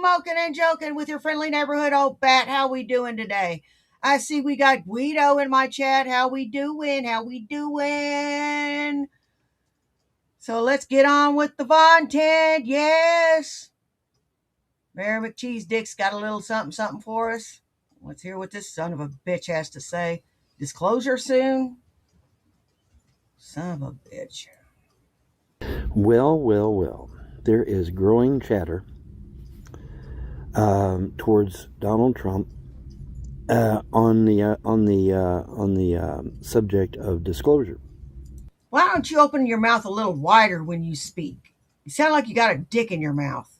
Smokin and Joking with your friendly neighborhood old bat. How we doing today? I see we got Guido in my chat. How we doing? How we doing? So let's get on with the content. Yes. Mary McCheese Dick's got a little something for us. Let's hear what this son of a bitch has to say. Disclosure soon? Son of a bitch. Well. There is growing chatter towards Donald Trump on the subject of disclosure. Why don't you open your mouth a little wider when you speak? You sound like you got a dick in your mouth.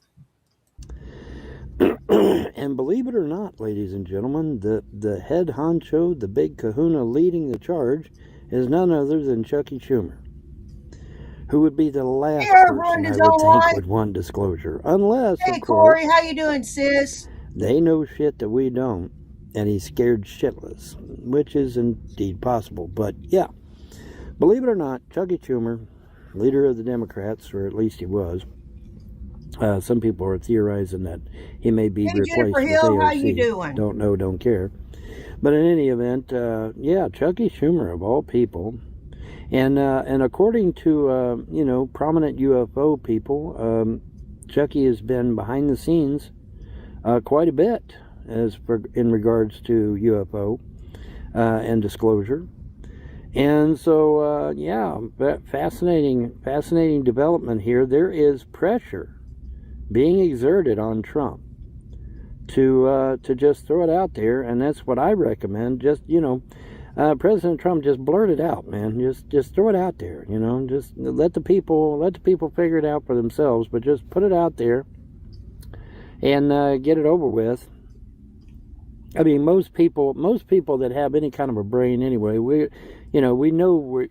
And believe it or not, ladies and gentlemen, the head honcho, the big kahuna leading the charge, is none other than Chucky Schumer, who would be the last person I would think would want disclosure. Unless, hey, of course, Corey, how you doing, sis? They know shit that we don't, and he's scared shitless, which is indeed possible. But yeah, believe it or not, Chucky Schumer, leader of the Democrats, or at least he was. Some people are theorizing that he may be replaced Jennifer with Hill, AOC. how you doing? Don't know, don't care. But in any event, yeah, Chucky Schumer of all people, and according to prominent UFO people, Chucky has been behind the scenes quite a bit in regards to UFO and disclosure. And so, yeah, fascinating development here. There is pressure being exerted on Trump to just throw it out there, and that's what I recommend. Just President Trump, just blurt it out, man. Just throw it out there. Just let the people figure it out for themselves. But just put it out there and get it over with. I mean, most people that have any kind of a brain, anyway, we know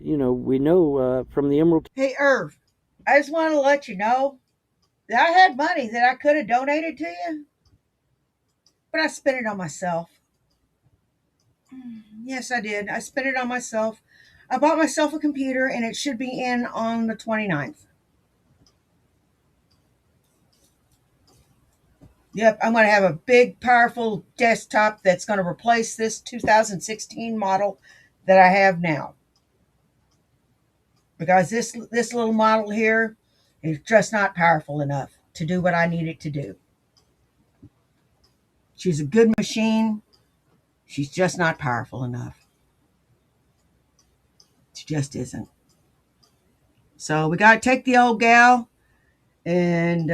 from the Emerald. Hey, Irv, I just want to let you know that I had money that I could have donated to you, but I spent it on myself. Yes, I did. I spent it on myself. I bought myself a computer, and it should be in on the 29th. Yep, I'm going to have a big, powerful desktop that's going to replace this 2016 model that I have now. Because this little model here is just not powerful enough to do what I need it to do. She's a good machine. She's just not powerful enough. She just isn't. So we got to take the old gal and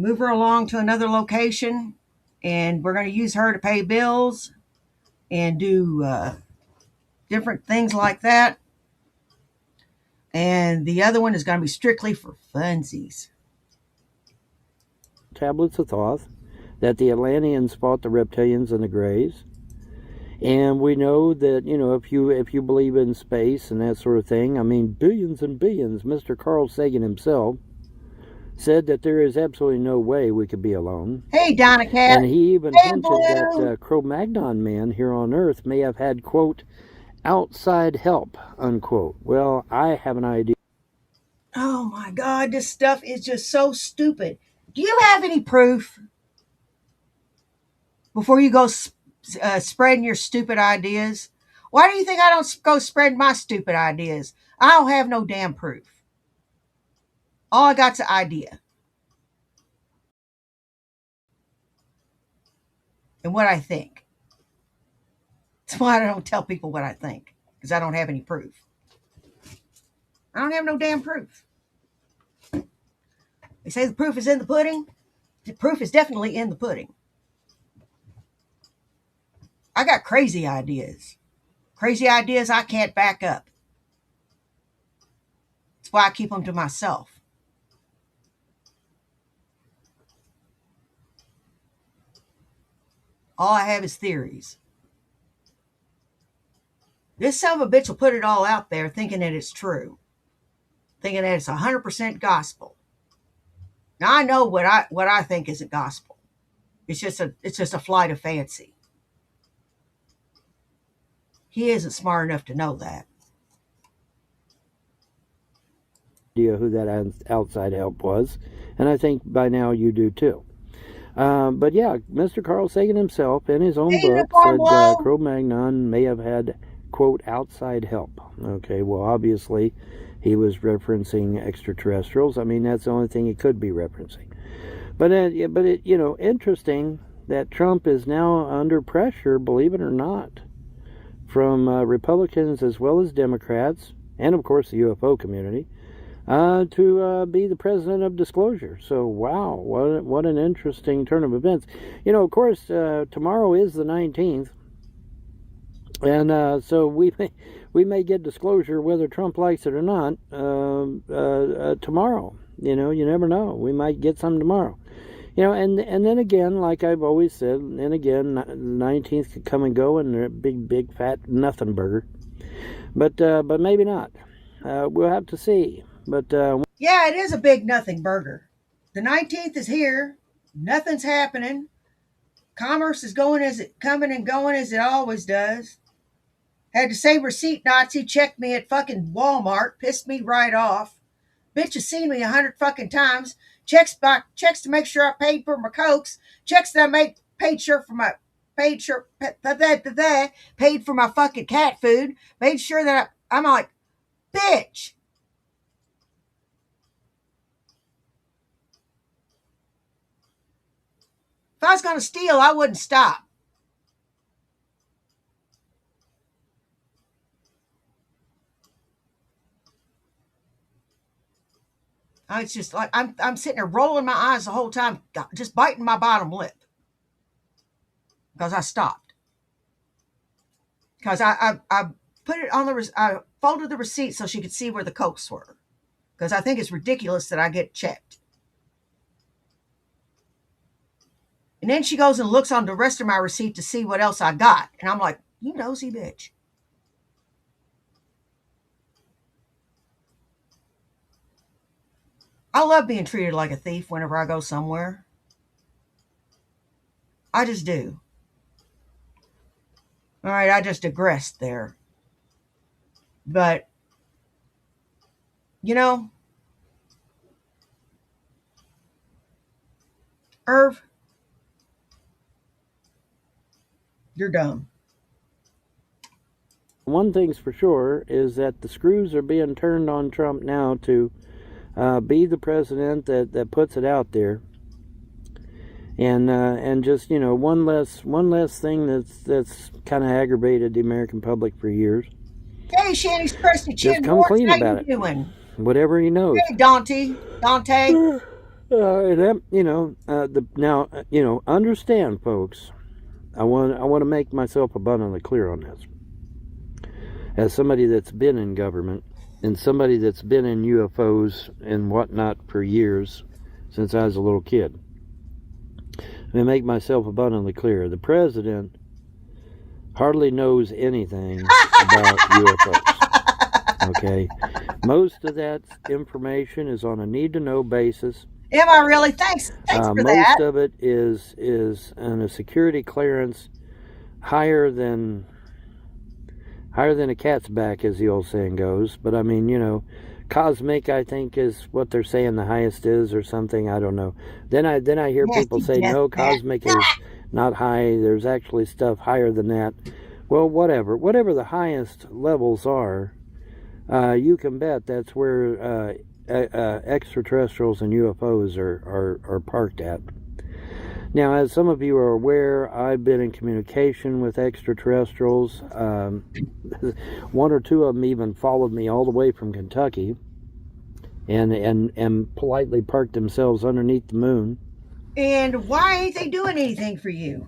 move her along to another location. And we're going to use her to pay bills and do different things like that. And the other one is going to be strictly for funsies. Tablets of Thoth, that the Atlanteans fought the reptilians and the Greys. And we know that, if you believe in space and that sort of thing, I mean, billions and billions, Mr. Carl Sagan himself said that there is absolutely no way we could be alone. Hey, Donna Cat. And he even hinted that Cro-Magnon man here on Earth may have had, quote, outside help, unquote. Well, I have an idea. Oh, my God, this stuff is just so stupid. Do you have any proof before you go spreading your stupid ideas? Why do you think I don't go spread my stupid ideas? I don't have no damn proof. All I got's an idea. And what I think. That's why I don't tell people what I think, because I don't have any proof. I don't have no damn proof. They say the proof is in the pudding. The proof is definitely in the pudding. I got crazy ideas. Crazy ideas I can't back up. That's why I keep them to myself. All I have is theories. This son of a bitch will put it all out there thinking that it's true. Thinking that it's 100% gospel. Now I know what I think isn't gospel. It's just a flight of fancy. He isn't smart enough to know that. Who that outside help was, and I think by now you do too. But yeah, Mr. Carl Sagan himself, in his own Hey, book, Uniform said Low. Cro-Magnon may have had, quote, outside help. Okay, well, obviously, he was referencing extraterrestrials. I mean, that's the only thing he could be referencing. Interesting that Trump is now under pressure, believe it or not, from Republicans as well as Democrats, and of course the UFO community, to be the president of disclosure. So, wow, what an interesting turn of events. Of course, tomorrow is the 19th, and so we may get disclosure whether Trump likes it or not tomorrow. You never know. We might get some tomorrow. And then again, like I've always said, and again, 19th could come and go, and a big fat nothing burger. But maybe not. We'll have to see. But Yeah, it is a big nothing burger. The 19th is here. Nothing's happening. Commerce is going as it coming and going as it always does. Had to say receipt Nazi checked me at fucking Walmart, pissed me right off. Bitch has seen me 100 fucking times. Checks to make sure I paid for my cokes. Checks that I make paid sure for my paid sure paid for my fucking cat food. Made sure that I'm like, bitch. If I was gonna steal, I wouldn't stop. It's just like I'm sitting there rolling my eyes the whole time, just biting my bottom lip because I stopped. Because I put it on I folded the receipt so she could see where the cokes were. Because I think it's ridiculous that I get checked. And then she goes and looks on the rest of my receipt to see what else I got. And I'm like, you nosy bitch. I love being treated like a thief whenever I go somewhere. I just do. All right, I just digressed there. But, you know, Irv, you're dumb. one thing's for sure is that the screws are being turned on Trump now to be the president that puts it out there, and just one less thing that's kind of aggravated the American public for years. Hey, Shanny's crusty Just chin come warts, clean how about you it, doing? whatever he knows. Hey, Dante. That the now understand, folks. I want to make myself abundantly clear on this. As somebody that's been in government and somebody that's been in UFOs and whatnot for years, since I was a little kid, let me make myself abundantly clear. The president hardly knows anything about UFOs. Okay, most of that information is on a need-to-know basis. Am I really? Thanks for that. Most of it is in a security clearance higher than a cat's back, as the old saying goes. But I mean, cosmic, I think, is what they're saying the highest is, or something. I don't know. Then I hear people Nasty say death no, bat. cosmic is not high. There's actually stuff higher than that. Well, whatever the highest levels are, you can bet that's where extraterrestrials and UFOs are parked at. Now, as some of you are aware, I've been in communication with extraterrestrials. One or two of them even followed me all the way from Kentucky and politely parked themselves underneath the moon. And why ain't they doing anything for you?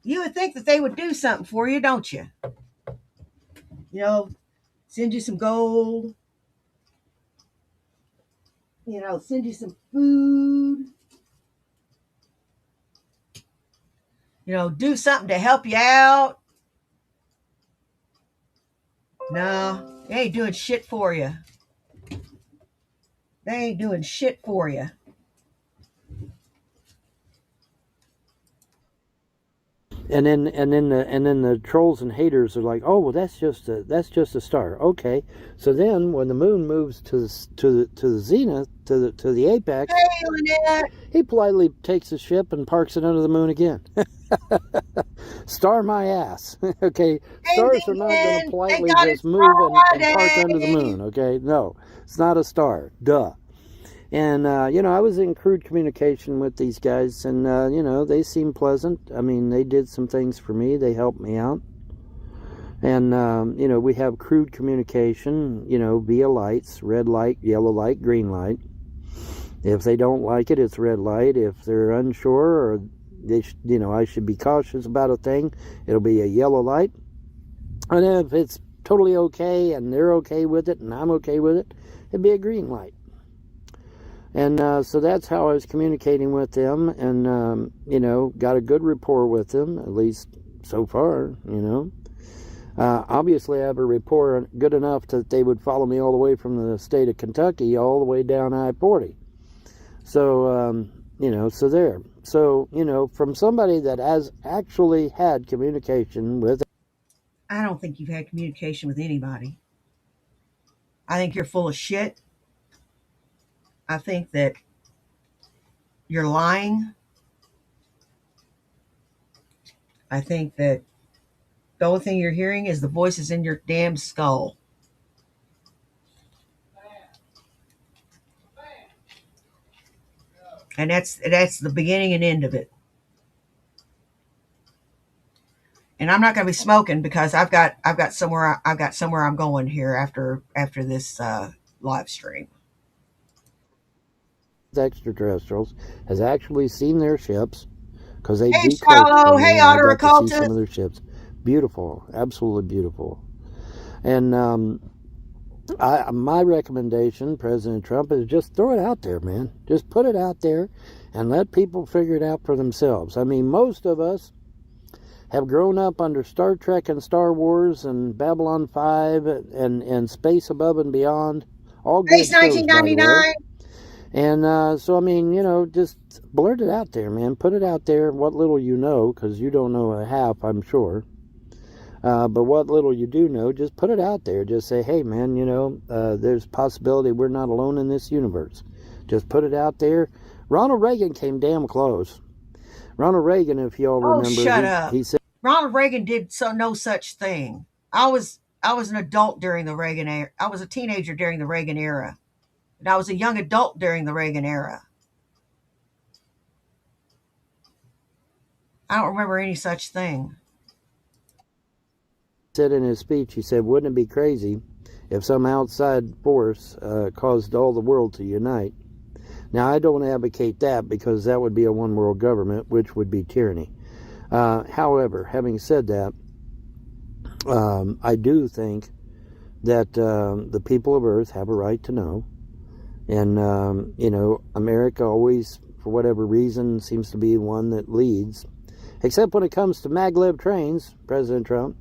You would think that they would do something for you, don't you? You know, send you some gold, send you some food, do something to help you out. No, they ain't doing shit for you. They ain't doing shit for you. and then the trolls and haters are like, oh well, that's just a star. Okay, so then when the moon moves to the zenith, to the apex, Hey, Lynette. he politely takes his ship and parks it under the moon again. Star my ass. Okay, stars are not going to Amen. Thank politely God just it's move and park under the Friday. moon. Okay, no, it's not a star. Duh. And I was in crude communication with these guys, and they seemed pleasant. I mean, they did some things for me. They helped me out, and we have crude communication. Via lights: red light, yellow light, green light. If they don't like it, it's red light. If they're unsure or I should be cautious about a thing, it'll be a yellow light. And if it's totally okay and they're okay with it and I'm okay with it, it'd be a green light. And so that's how I was communicating with them, and got a good rapport with them, at least so far. Obviously, I have a rapport good enough that they would follow me all the way from the state of Kentucky all the way down I-40. So, so there. So, from somebody that has actually had communication with. I don't think you've had communication with anybody. I think you're full of shit. I think that you're lying. I think that the only thing you're hearing is the voices in your damn skull. And that's the beginning and end of it. And I'm not going to be smoking because I've got somewhere I'm going here after this live stream. Extraterrestrials has actually seen their ships because they Hey, decloaked for Shallow. me Hey, and I Otter got to see some Occultist. of their ships. Beautiful, absolutely beautiful. And my recommendation, President Trump, is just throw it out there, man. Just put it out there and let people figure it out for themselves. I mean, most of us have grown up under Star Trek and Star Wars and Babylon 5 and Space Above and Beyond. All Space good shows, by the way. 1999. And so, I mean, just blurt it out there, man. Put it out there, what little you know, because you don't know a half, I'm sure. But what little you do know, just put it out there. Just say, hey, man, there's a possibility we're not alone in this universe. Just put it out there. Ronald Reagan came damn close. Ronald Reagan, if y'all Oh, remember, shut he up. said Ronald Reagan did no such thing. I was an adult during the Reagan era. I was a teenager during the Reagan era. And I was a young adult during the Reagan era. I don't remember any such thing. in his speech, he said, wouldn't it be crazy if some outside force caused all the world to unite? Now, I don't advocate that because that would be a one world government, which would be tyranny. However, having said that, I do think that the people of Earth have a right to know. And, America always, for whatever reason, seems to be one that leads. Except when it comes to maglev trains, President Trump,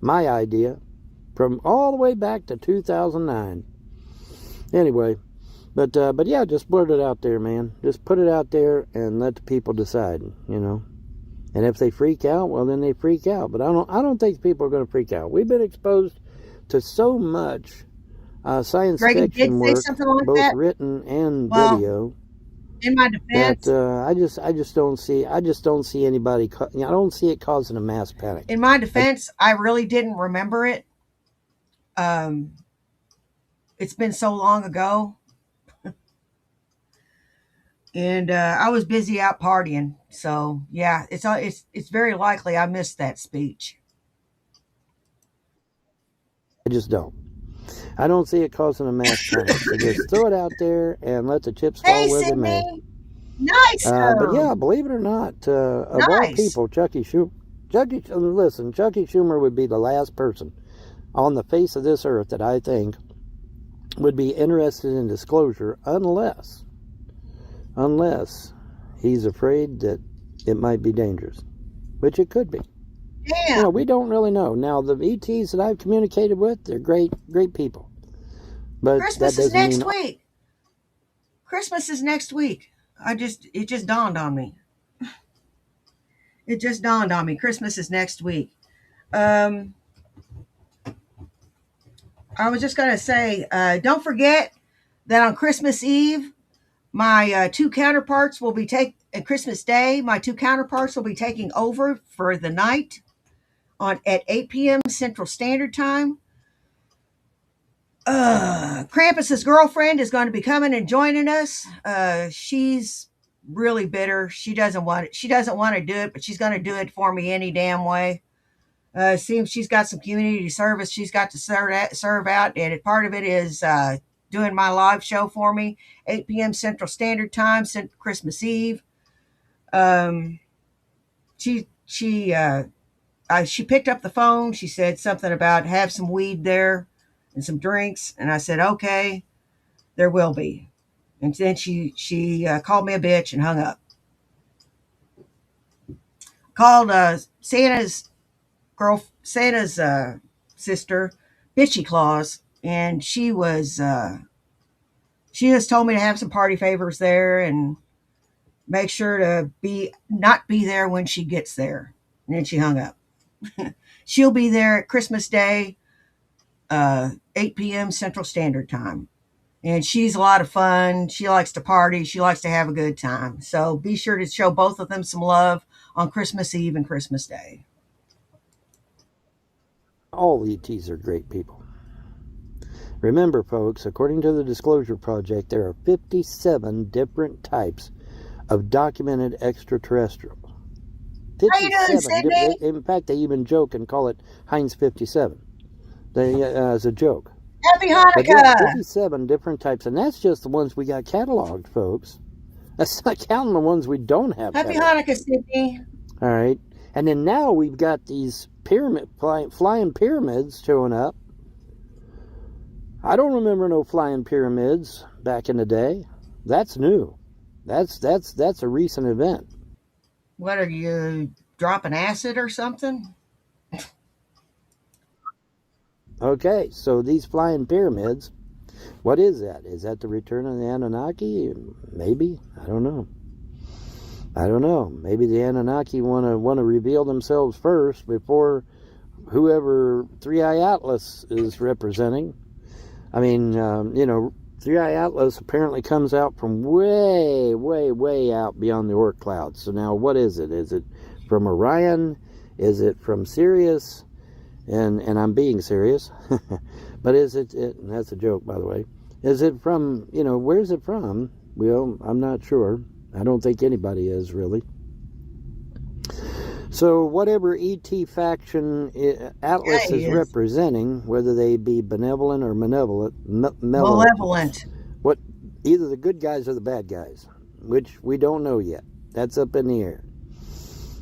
my idea, from all the way back to 2009. Anyway, but yeah, just blurt it out there, man. Just put it out there and let the people decide. And if they freak out, well, then they freak out. But I don't think people are going to freak out. We've been exposed to so much science Reagan did fiction say work, something like both that. written and Well, video, in my that defense, I just don't see anybody. I don't see it causing a mass panic. I really didn't remember it. Um, it's been so long ago, and I was busy out partying. So yeah, it's very likely I missed that speech. I just don't. I don't see it causing a mass panic. So just throw it out there and let the chips Hey, fall where they may. Sydney. Nice. But yeah, believe it or not, of all Nice. people, Chucky Schumer would be the last person on the face of this earth that I think would be interested in disclosure unless he's afraid that it might be dangerous, which it could be. Damn. We don't really know. Now, the ETs that I've communicated with, they're great people. But that Christmas is doesn't next mean week. Christmas is next week. It just dawned on me. It just dawned on me. Christmas is next week. Um, I was just going to say, don't forget that on Christmas Eve, my two counterparts will be Christmas Day. My two counterparts will be taking over for the night at 8 p.m. Central Standard Time. Krampus's girlfriend is going to be coming and joining us. She's really bitter. She doesn't want it. She doesn't want to do it, but she's going to do it for me any damn way. Seems she's got some community service she's got to serve out, and part of it is doing my live show for me, 8 p.m. Central Standard Time, Christmas Eve. She picked up the phone. She said something about have some weed there and some drinks, and I said okay, there will be. And then she called me a bitch and hung up. Called Santa's sister, Bitchy Claus, and she just told me to have some party favors there and make sure to not be there when she gets there. And then she hung up. She'll be there at Christmas Day, 8 p.m. Central Standard Time. And she's a lot of fun. She likes to party. She likes to have a good time. So be sure to show both of them some love on Christmas Eve and Christmas Day. All ETs are great people. Remember, folks, according to the Disclosure Project, there are 57 different types of documented extraterrestrials. How you doing, Sydney? In fact, they even joke and call it Heinz 57 as a joke. Happy Hanukkah! But yeah, 57 different types, and that's just the ones we got cataloged, folks. That's not counting the ones we don't have. Happy Hanukkah, Sydney. All right. And then now we've got these flying pyramids showing up. I don't remember no flying pyramids back in the day. That's new. That's a recent event. What are you, dropping acid or something? Okay, so these flying pyramids, what is that? Is that the return of the Anunnaki? Maybe. I don't know. Maybe the Anunnaki want to reveal themselves first before whoever Three Eye Atlas is representing. I mean, Three Eye Atlas apparently comes out from way, way, way out beyond the Oort clouds. So now what is it? Is it from Orion? Is it from Sirius? And I'm being serious. But is it, and that's a joke, by the way, is it from, where's it from? Well, I'm not sure. I don't think anybody is, really. So whatever ET faction Atlas is representing, whether they be benevolent or malevolent, either the good guys or the bad guys, which we don't know yet. That's up in the air.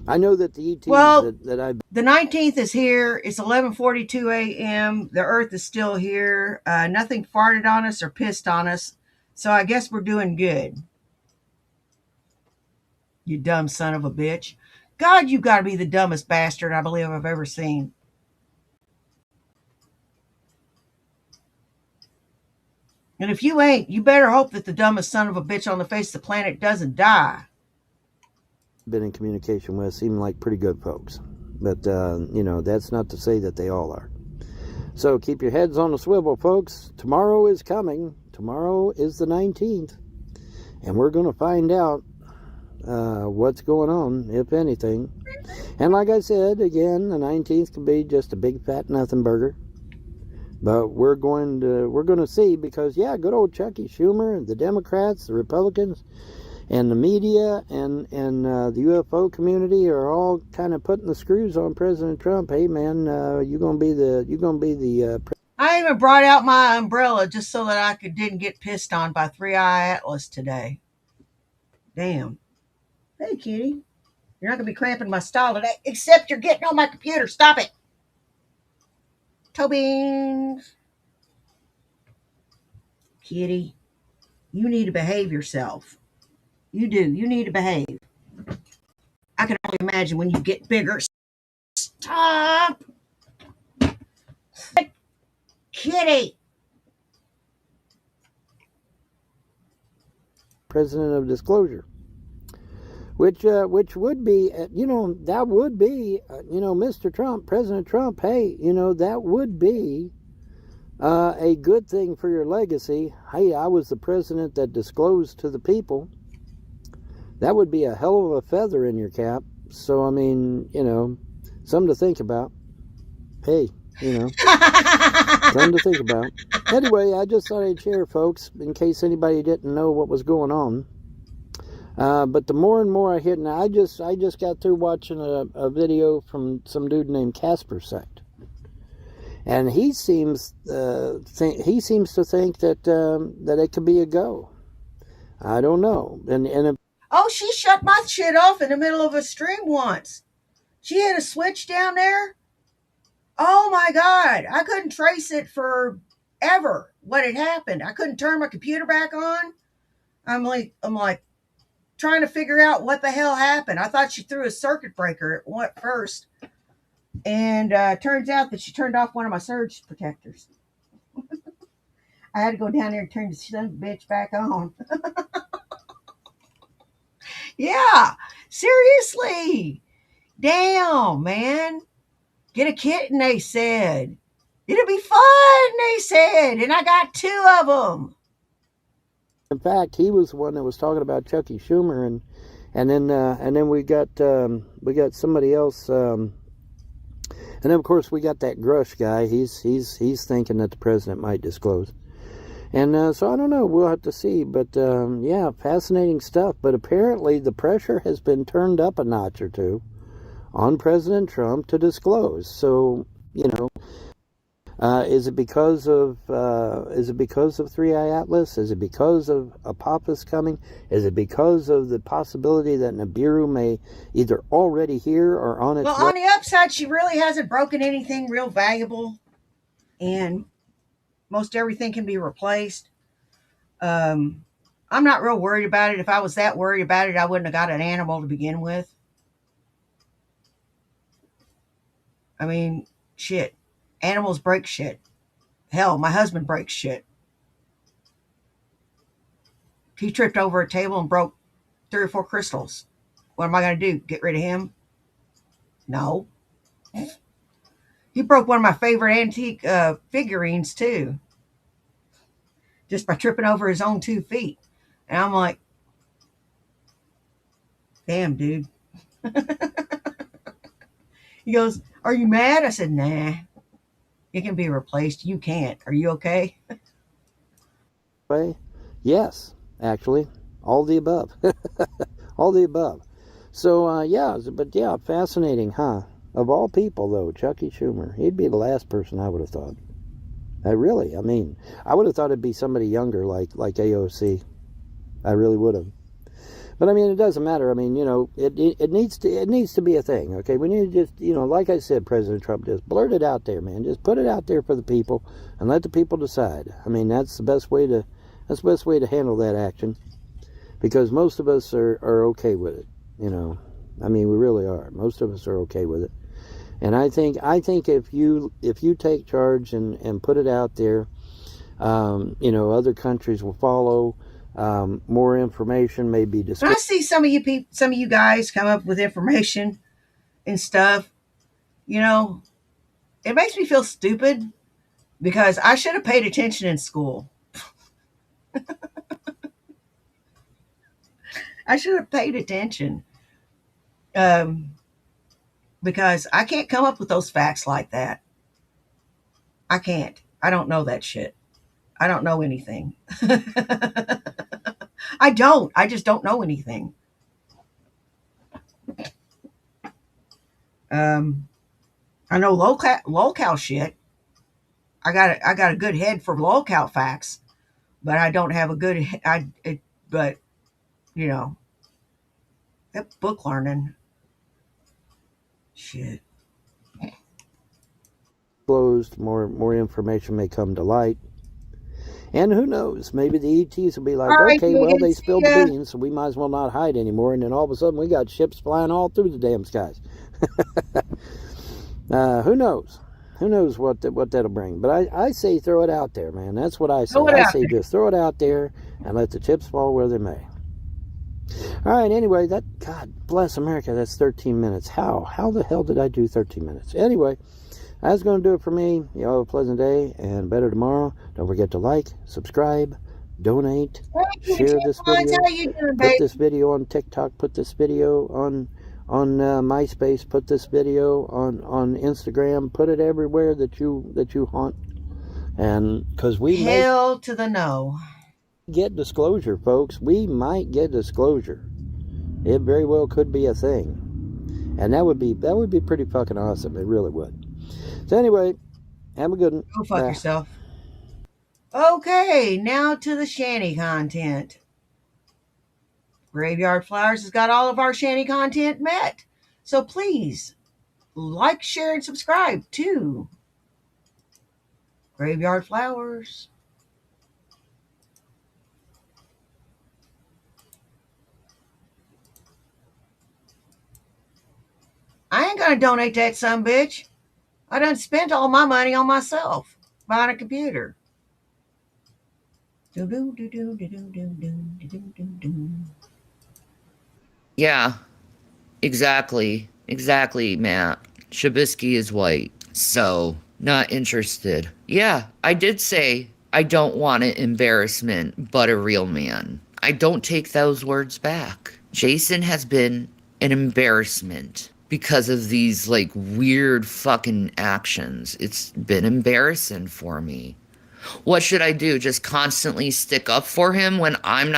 I know that the ETs that I've... The 19th is here. It's 11:42 a.m. The Earth is still here. Nothing farted on us or pissed on us. So I guess we're doing good. You dumb son of a bitch. God, you got to be the dumbest bastard I believe I've ever seen. And if you ain't, you better hope that the dumbest son of a bitch on the face of the planet doesn't die. Been in communication with seem like pretty good folks. But, that's not to say that they all are. So keep your heads on the swivel, folks. Tomorrow is coming. Tomorrow is the 19th. And we're going to find out what's going on, if anything. And like I said, again, the 19th can be just a big fat nothing burger. But we're going to see, because good old Chucky Schumer and the Democrats, the Republicans, and the media and the UFO community are all kind of putting the screws on President Trump. Hey man, you're gonna be the. I even brought out my umbrella just so that I didn't get pissed on by Three Eye Atlas today. Damn. Hey, kitty. You're not going to be cramping my stall today, except you're getting on my computer. Stop it. Tobeans. Kitty, you need to behave yourself. You do. You need to behave. I can only imagine when you get bigger. Stop. Kitty. President of Disclosure. which would be, that would be, Mr. Trump, President Trump. Hey, that would be a good thing for your legacy. Hey, I was the president that disclosed to the people. That would be a hell of a feather in your cap. So, I mean, something to think about. Hey, something to think about. Anyway, I just thought I'd share, folks, in case anybody didn't know what was going on. But the more and more I hit, and I just got through watching a video from some dude named Casper Sect, and he seems to think that it could be a go. I don't know, and Oh, she shut my shit off in the middle of a stream once. She had a switch down there. Oh my God. I couldn't trace it for ever what had happened. I couldn't turn my computer back on. I'm like trying to figure out what the hell happened. I thought she threw a circuit breaker at first. And turns out that she turned off one of my surge protectors. I had to go down there and turn the son of a bitch back on. Yeah, seriously. Damn, man. Get a kitten, they said. It'll be fun, they said. And I got 2 of them. in fact, he was the one that was talking about Chucky Schumer, and then we got somebody else. And then of course we got that Grush guy. He's thinking that the president might disclose. And so I don't know. We'll have to see. But yeah, fascinating stuff. But apparently the pressure has been turned up a notch or two on President Trump to disclose. So is it because of Three Eye Atlas? Is it because of Apophis coming? Is it because of the possibility that Nibiru may either already here or on its way? Well, on the upside, she really hasn't broken anything real valuable, and most everything can be replaced. I'm not real worried about it. If I was that worried about it, I wouldn't have got an animal to begin with. I mean, shit. Animals break shit. Hell, my husband breaks shit. He tripped over a table and broke 3 or 4 crystals. What am I going to do? Get rid of him? No. He broke one of my favorite antique figurines, too. Just by tripping over his own 2 feet. And I'm like, damn, dude. He goes, are you mad? I said, nah. It can be replaced. You can't. Are you okay? Yes, actually, all the above. All the above. So yeah, but yeah, fascinating, huh? Of all people, though, Chucky Schumer, he'd be the last person I would have thought. I mean, I would have thought it'd be somebody younger, like AOC. I really would have. But I mean, it doesn't matter. I mean, it needs to be a thing. Okay, we need to just, like I said, President Trump, just blurt it out there, man. Just put it out there for the people and let the people decide. I mean, that's the best way to handle that action, because most of us are okay with it. I mean, we really are. Most of us are okay with it. And I think if you take charge and put it out there, other countries will follow. More information may be discussed. When I see some of you guys come up with information and stuff, it makes me feel stupid, because I should have paid attention in school. I should have paid attention, because I can't come up with those facts like that. I can't. I don't know that shit. I don't know anything. I don't. I just don't know anything. I know lolcow shit. I got a good head for lolcow facts, but I don't have a good. But that book learning shit. Closed, more information may come to light. And who knows, maybe the ETs will be like, Right, okay, well, they spilled the beans, so we might as well not hide anymore. And then all of a sudden, we got ships flying all through the damn skies. Who knows? Who knows what that'll bring? But I say throw it out there, man. That's what I say. I say just throw it out there and let the chips fall where they may. All right, anyway, God bless America, that's 13 minutes. How the hell did I do 13 minutes? Anyway, that's going to do it for me. You all have a pleasant day and better tomorrow. Don't forget to like, subscribe, donate, Thank you, share this Chipmunks. video, How you doing, put baby? this video on TikTok, put this video on MySpace, put this video on Instagram, put it everywhere that you haunt, and because we may Hell to the no. get disclosure, folks, we might get disclosure. It very well could be a thing, and that would be pretty fucking awesome. It really would. So anyway, have a good one. Go fuck Bye. yourself. Okay, now to the shanty content. Graveyard Flowers has got all of our shanty content met. So please like, share, and subscribe to Graveyard Flowers. I ain't gonna donate that some bitch. I done spent all my money on myself buying a computer. Yeah, exactly. Exactly, Matt. Shabisky is white. So, not interested. Yeah, I did say I don't want an embarrassment, but a real man. I don't take those words back. Jason has been an embarrassment because of these like weird fucking actions. It's been embarrassing for me. What should I do? Just constantly stick up for him when I'm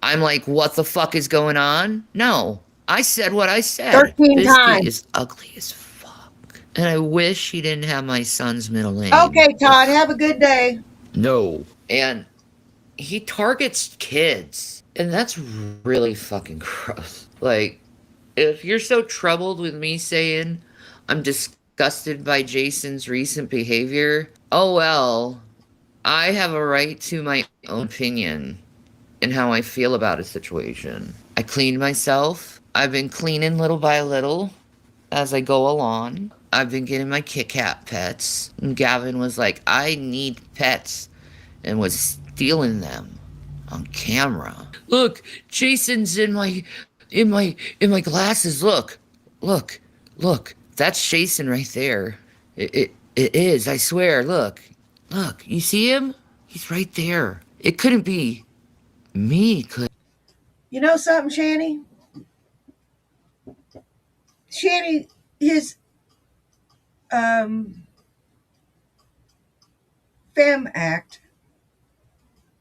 like, what the fuck is going on? No. I said what I said. 13 Bisky times. is ugly as fuck. And I wish he didn't have my son's middle name. Okay, Todd, Ugh. have a good day. No. And he targets kids. And that's really fucking gross. Like, if you're so troubled with me saying I'm disgusted by Jason's recent behavior, oh well, I have a right to my own opinion and how I feel about a situation. I cleaned myself. I've been cleaning little by little as I go along. I've been getting my Kit Kat pets. And Gavin was like, I need pets, and was stealing them on camera. Look, Jason's in my glasses. Look. That's Jason right there. It is, I swear. Look. You see him? He's right there. It couldn't be me, could. You know something, Shanny? Shanny, his femme act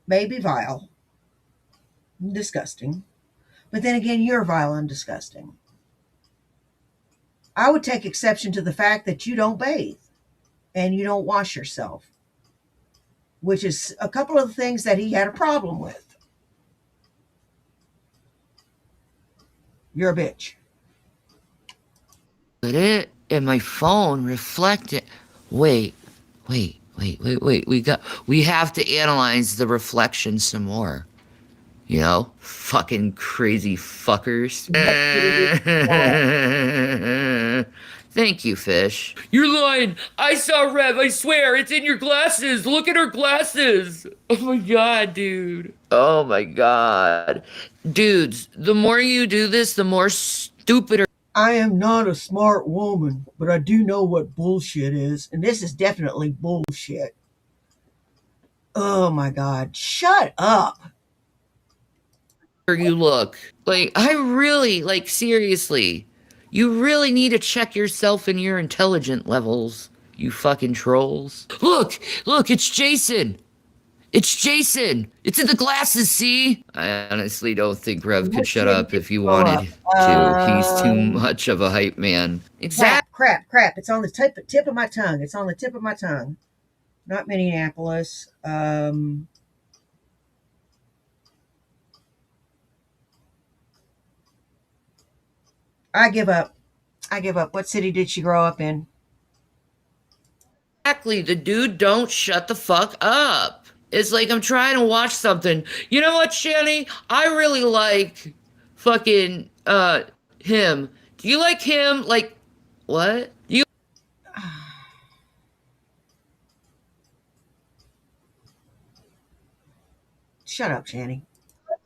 may be vile and disgusting, but then again, you're vile and disgusting. I would take exception to the fact that you don't bathe and you don't wash yourself, which is a couple of the things that he had a problem with. You're a bitch. But it and my phone reflected. Wait. We have to analyze the reflection some more. You know? Fucking crazy fuckers. Thank you, Fish. You're lying. I saw Rev. I swear. It's in your glasses. Look at her glasses. Oh my god, dude. Oh my god. Dudes, the more you do this, the more stupider. I am not a smart woman, but I do know what bullshit is, and this is definitely bullshit. Oh my god, shut up. You look. Like, I really, like, seriously, you really need to check yourself and your intelligent levels, you fucking trolls. Look, it's Jason. It's Jason. It's in the glasses, see? I honestly don't think Rev could shut up if you wanted to. He's too much of a hype man. Exactly. Crap. It's on the tip of my tongue. It's on the tip of my tongue. Not Minneapolis. I give up. What city did she grow up in? Exactly. The dude don't shut the fuck up. It's like I'm trying to watch something. You know what, Shanny? I really like fucking him. Do you like him? Like what? Do you Shut up, Shanny.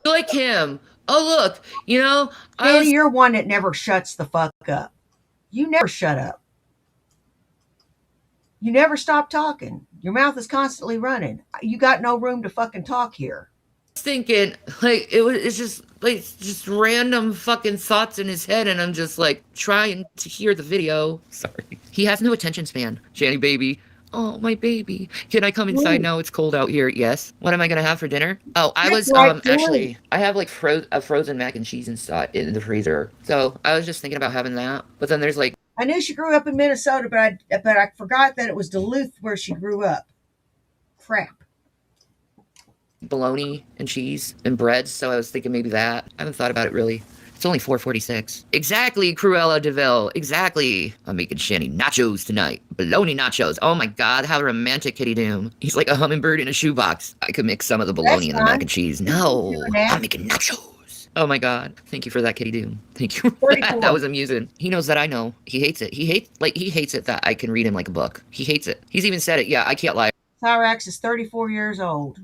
like him? Oh, look, I Danny, was you're one that never shuts the fuck up. You never shut up. You never stop talking. Your mouth is constantly running. You got no room to fucking talk here. thinking, like, it's just, like, just random fucking thoughts in his head, and I'm just, like, trying to hear the video. Sorry. He has no attention span. Jenny, baby. Oh, my baby. Can I come inside Delete. now? It's cold out here. Yes. What am I gonna have for dinner? Oh, I That's was right, delete. actually I have like a frozen mac and cheese and stuff in the freezer. So I was just thinking about having that. But then there's like I knew she grew up in Minnesota, but I forgot that it was Duluth where she grew up. Crap. bologna and cheese and bread, so I was thinking maybe that. I haven't thought about it really. It's only 4:46. Exactly, Cruella DeVille. Exactly. I'm making Shanny nachos tonight. Bologna nachos. Oh my god, how romantic, Kitty Doom. He's like a hummingbird in a shoebox. I could mix some of the That's bologna and the mac fine. and cheese. You keep doing No, that. I'm making nachos. Oh my god. Thank you for that, Kitty Doom. Thank you for that. That 34. was amusing. He knows that I know. He hates it. He hates it that I can read him like a book. He hates it. He's even said it. Yeah, I can't lie Cyrax is 34 years old.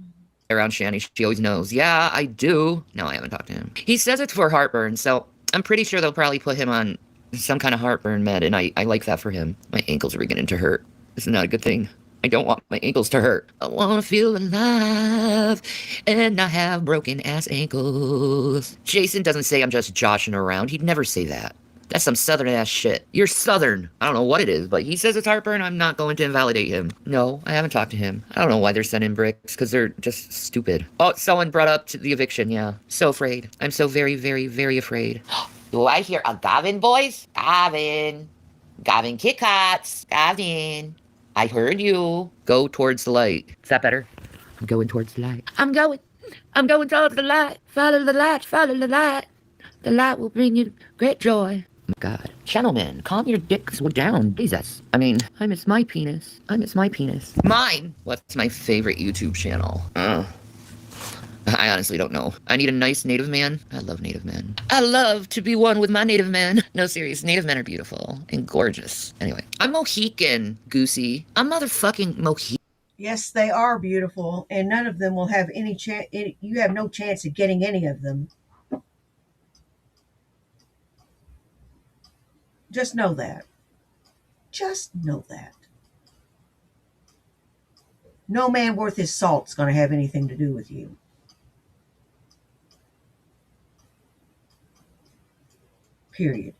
around Shanny. She always knows. Yeah, I do. No, I haven't talked to him. He says it's for heartburn, so I'm pretty sure they'll probably put him on some kind of heartburn med, and I like that for him. My ankles are beginning to hurt. This is not a good thing. I don't want my ankles to hurt. I want to feel alive and not have broken ass ankles. Jason doesn't say I'm just joshing around. He'd never say that. That's some southern ass shit. You're southern. I don't know what it is, but he says it's heartburn. I'm not going to invalidate him. No, I haven't talked to him. I don't know why they're sending bricks, because they're just stupid. Oh, someone brought up the eviction, yeah. So afraid. I'm so very, very, very afraid. Do I hear a Gavin voice? Gavin. Gavin Kit Kats. Gavin. I heard you. Go towards the light. Is that better? I'm going towards the light. I'm going towards the light. Follow the light. Follow the light. The light will bring you great joy. Oh my god. Gentlemen, calm your dicks down. Jesus. I mean, I miss my penis. I miss my penis. Mine! What's my favorite YouTube channel? I honestly don't know. I need a nice native man. I love native men. I love to be one with my native men. No, serious. Native men are beautiful and gorgeous. Anyway, I'm Mohican, Goosey. I'm motherfucking Mohican. Yes, they are beautiful, and none of them will have any chance. You have no chance of getting any of them. Just know that. Just know that. No man worth his salt's going to have anything to do with you. Period.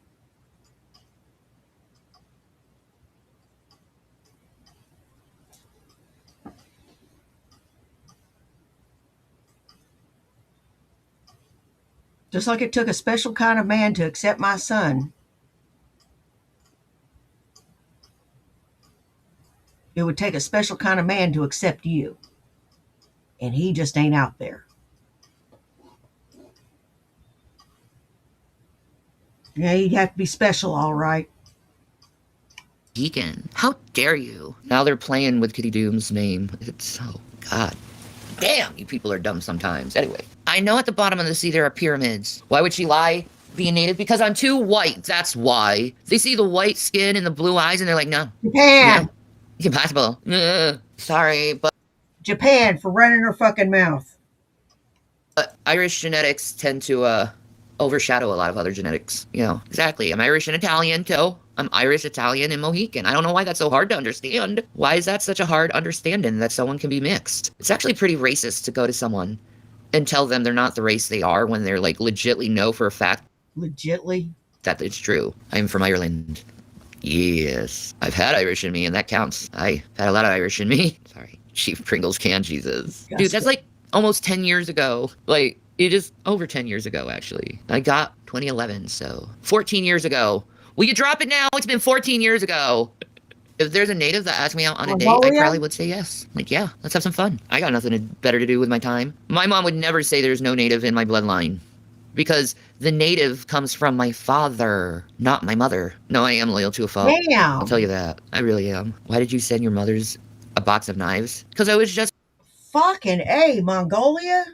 Just like it took a special kind of man to accept my son, it would take a special kind of man to accept you. And he just ain't out there. Yeah, he'd have to be special, all right. Deacon. How dare you? Now they're playing with Kitty Doom's name. It's so god. Damn, you people are dumb sometimes. Anyway, I know at the bottom of the sea there are pyramids. Why would she lie? Being native? Because I'm too white. That's why. They see the white skin and the blue eyes and they're like, no. Japan. No. Impossible. Sorry, but Japan for running her fucking mouth. Irish genetics tend to overshadow a lot of other genetics. Exactly. I'm Irish and Italian too. I'm Irish, Italian, and Mohican. I don't know why that's so hard to understand. Why is that such a hard understanding that someone can be mixed? It's actually pretty racist to go to someone and tell them they're not the race they are when they're like legitly know for a fact Legitly? that it's true. I'm from Ireland. Yes. I've had Irish in me, and that counts. I had a lot of Irish in me. Sorry. Chief Pringles can, Jesus. Dude, that's like almost 10 years ago. Like, it is over 10 years ago, actually. I got 2011, so 14 years ago. Will you drop it now? It's been 14 years ago. If there's a native that asked me out on a date, I probably would say yes. Like, yeah, let's have some fun. I got nothing better to do with my time. My mom would never say there's no native in my bloodline. Because the native comes from my father, not my mother. No, I am loyal to a fault. Damn. I'll tell you that. I really am. Why did you send your mother's a box of knives? Because I was just... Fucking A, Mongolia?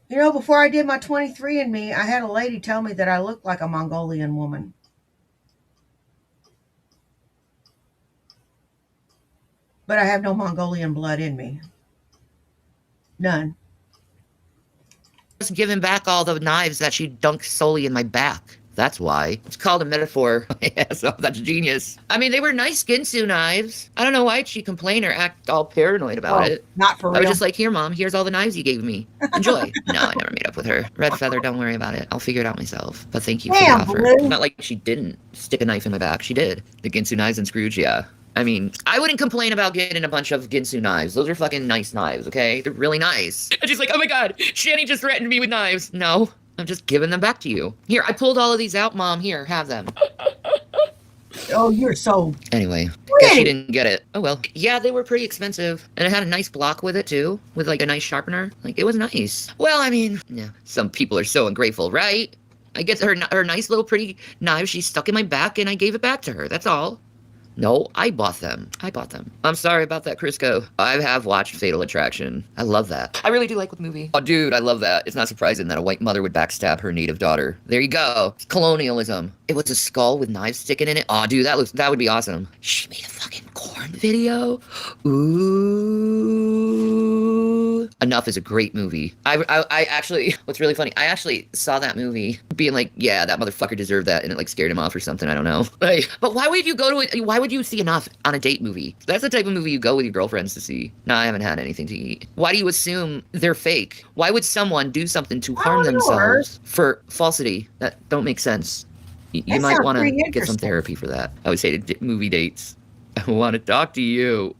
You know, before I did my 23andMe, I had a lady tell me that I looked like a Mongolian woman. But I have no Mongolian blood in me. None. Just giving back all the knives that she dunked solely in my back. That's why. It's called a metaphor. Yeah, so that's genius. I mean, they were nice Ginsu knives. I don't know why she'd complain or act all paranoid about Oh, it. not for I was real. just like, here, Mom, here's all the knives you gave me. Enjoy. No, I never made up with her. Red Feather, don't worry about it. I'll figure it out myself. But thank you for the Damn, offer. It's Blue. not like she didn't stick a knife in my back. She did. The Ginsu knives and Scrooge, yeah. I mean, I wouldn't complain about getting a bunch of Ginsu knives. Those are fucking nice knives, okay? They're really nice. And she's like, oh my god, Shani just threatened me with knives. No, I'm just giving them back to you. Here, I pulled all of these out, Mom. Here, have them. Oh, you're so Anyway, guess she pretty. didn't get it. Oh well. Yeah, they were pretty expensive. And it had a nice block with it too, with like a nice sharpener. Like, it was nice. Well, I mean, yeah, some people are so ungrateful, right? I get her nice little pretty knife she stuck in my back and I gave it back to her. That's all. No, I bought them. I'm sorry about that, Crisco. I have watched Fatal Attraction. I love that. I really do like the movie. Oh, dude, I love that. It's not surprising that a white mother would backstab her native daughter. There you go. It's colonialism. It was a skull with knives sticking in it. Oh, dude, that would be awesome. She made a fucking corn video. Ooh. Enough is a great movie. I actually, what's really funny, I actually saw that movie being like, yeah, that motherfucker deserved that, and it like scared him off or something. I don't know. Like, but why would you go to it? Why would you see Enough on a date movie? That's the type of movie you go with your girlfriends to see. No, I haven't had anything to eat. Why do you assume they're fake? Why would someone do something to harm themselves for falsity? That don't make sense. You That might sounds want to pretty get some interesting. therapy for that. I would say to movie dates. I want to talk to you.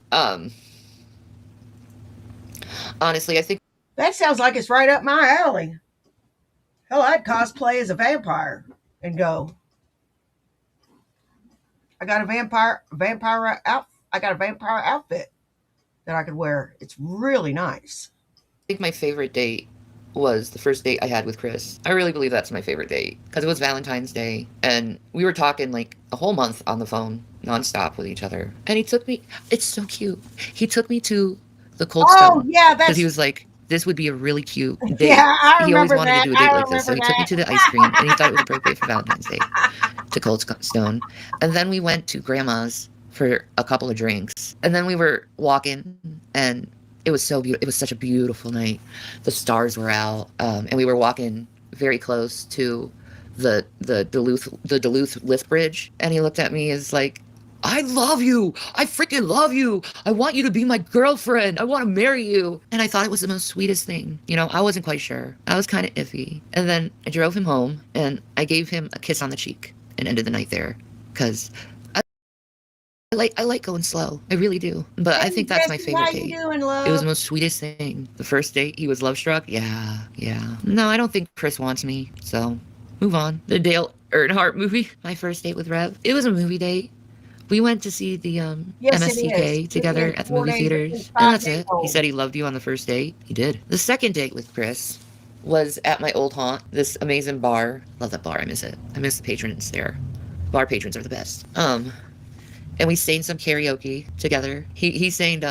Honestly, I think That sounds like it's right up my alley. Hell, I'd cosplay as a vampire and go. I got a vampire outfit that I could wear. It's really nice. my favorite date was the first date I had with Chris. I really believe that's my favorite date because it was Valentine's Day and we were talking like a whole month on the phone nonstop with each other. And he took me, it's so cute. He took me to the Cold Oh Stone yeah, because he that's was like, this would be a really cute date. yeah. I He always remember wanted to that. do a date I like this. So remember he took me to the ice cream and he thought it was appropriate for Valentine's Day to Cold Stone. And then we went to Grandma's for a couple of drinks. And then we were walking and it was so beautiful. It was such a beautiful night. The stars were out, and we were walking very close to the Duluth lift bridge. And he looked at me as like, I love you. I freaking love you. I want you to be my girlfriend. I want to marry you. And I thought it was the most sweetest thing. You know, I wasn't quite sure. I was kind of iffy. And then I drove him home and I gave him a kiss on the cheek and ended the night there because I like going slow. I really do. But I Hey think that's my Jesse, how favorite you date. doing, It was love? the most sweetest thing. The first date, he was love struck. Yeah, yeah. No, I don't think Chris wants me. So, move on. The Dale Earnhardt movie. My first date with Rev. It was a movie date. We went to see the Yes, it is. MSTK It together is at the movie 4 days. It's theaters, and that's 5 days it. He old. said he loved you on the first date. He did. The second date with Chris was at my old haunt, this amazing bar. Love that bar. I miss it. I miss the patrons there. Bar patrons are the best. And we sang some karaoke together. He sang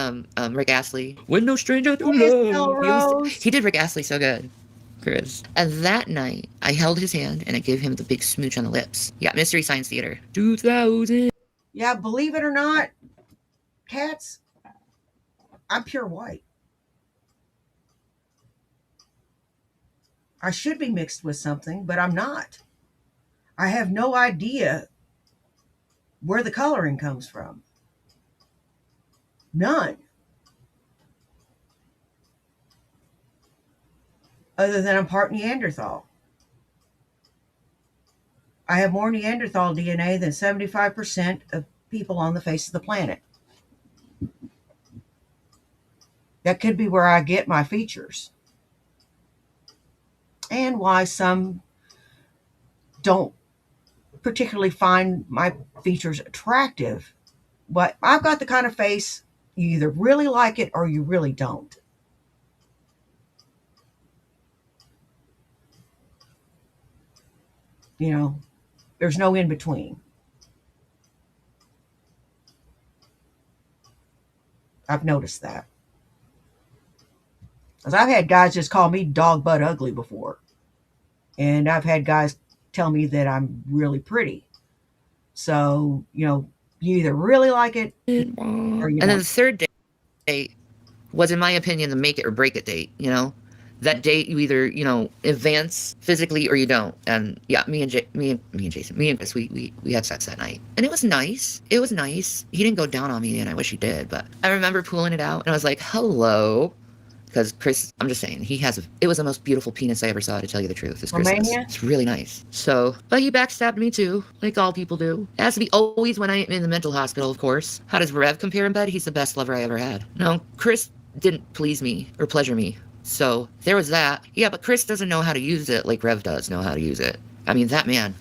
Rick Astley. When no stranger to Yes, love. Melrose. He did Rick Astley so good. Chris. And that night, I held his hand and I gave him the big smooch on the lips. Yeah, Mystery Science Theater. 2000. Yeah, believe it or not, cats, I'm pure white. I should be mixed with something, but I'm not. I have no idea where the coloring comes from. None. Other than I'm part Neanderthal. I have more Neanderthal DNA than 75% of people on the face of the planet. That could be where I get my features and why some don't particularly find my features attractive. But I've got the kind of face you either really like it or you really don't. You know, there's no in between. I've noticed that. Because I've had guys just call me dog butt ugly before. And I've had guys tell me that I'm really pretty. So, you either really like it or And you then don't. the third date was, in my opinion, the make it or break it date, you know? That date you either, you know, advance physically or you don't. And yeah, me and Jason, me and Chris, we had sex that night. And it was nice. It was nice. He didn't go down on me and I wish he did, but I remember pulling it out and I was like, hello. Because Chris, I'm just saying, it was the most beautiful penis I ever saw, to tell you the truth, this Chris is. Romania? It's really nice. So, but he backstabbed me too, like all people do. It has to be always when I'm in the mental hospital, of course. How does Rev compare in bed? He's the best lover I ever had. No, Chris didn't please me or pleasure me. So, there was that. Yeah, but Chris doesn't know how to use it like Rev does know how to use it. I mean, that man,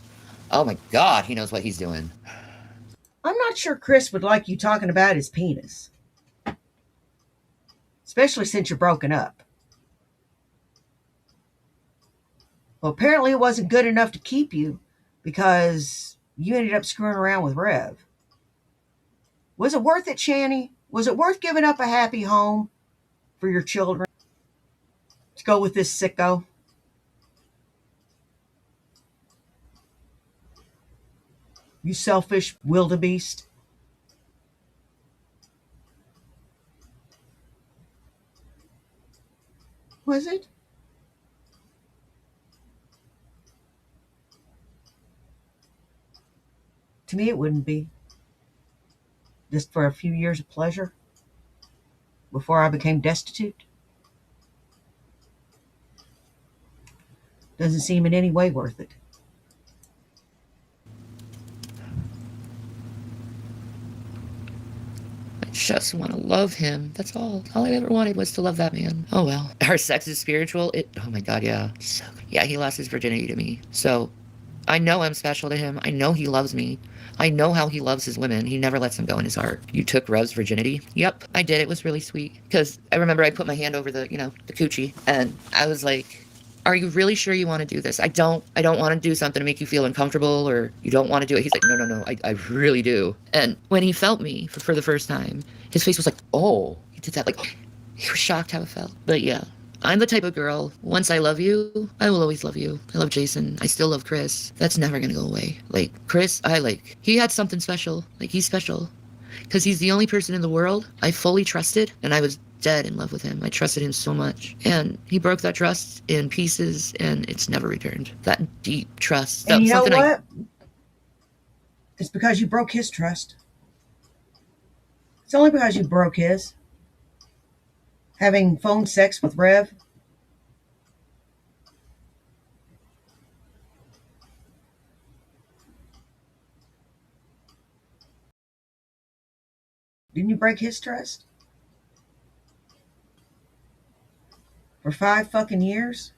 oh my God, he knows what he's doing. I'm not sure Chris would like you talking about his penis, especially since you're broken up. Well, apparently it wasn't good enough to keep you because you ended up screwing around with Rev. Was it worth it, Shanny? Was it worth giving up a happy home for your children to go with this sicko? You selfish wildebeest. Was it? To me, it wouldn't be. Just for a few years of pleasure before I became destitute. Doesn't seem in any way worth it. I just want to love him. That's all. All I ever wanted was to love that man. Oh well. Our sex is spiritual. Oh my God, yeah. So, yeah, he lost his virginity to me. So I know I'm special to him. I know he loves me. I know how he loves his women. He never lets them go in his heart. You took Rev's virginity? Yep, I did. It was really sweet. Because I remember I put my hand over the coochie, and I was like, are you really sure you want to do this? I don't want to do something to make you feel uncomfortable, or you don't want to do it. He's like, no, I really do. And when he felt me for the first time, his face was like, oh, he did that. Like, he was shocked how it felt. But yeah, I'm the type of girl, once I love you, I will always love you. I love Jason. I still love Chris. That's never gonna go away. Like, Chris, he had something special. Like, he's special. Because he's the only person in the world I fully trusted, and I was dead in love with him. I trusted him so much. And he broke that trust in pieces, and it's never returned. That deep trust. And you know what? It's because you broke his trust. It's only because you broke his. Having phone sex with Rev. Didn't you break his trust? For 5 fucking years?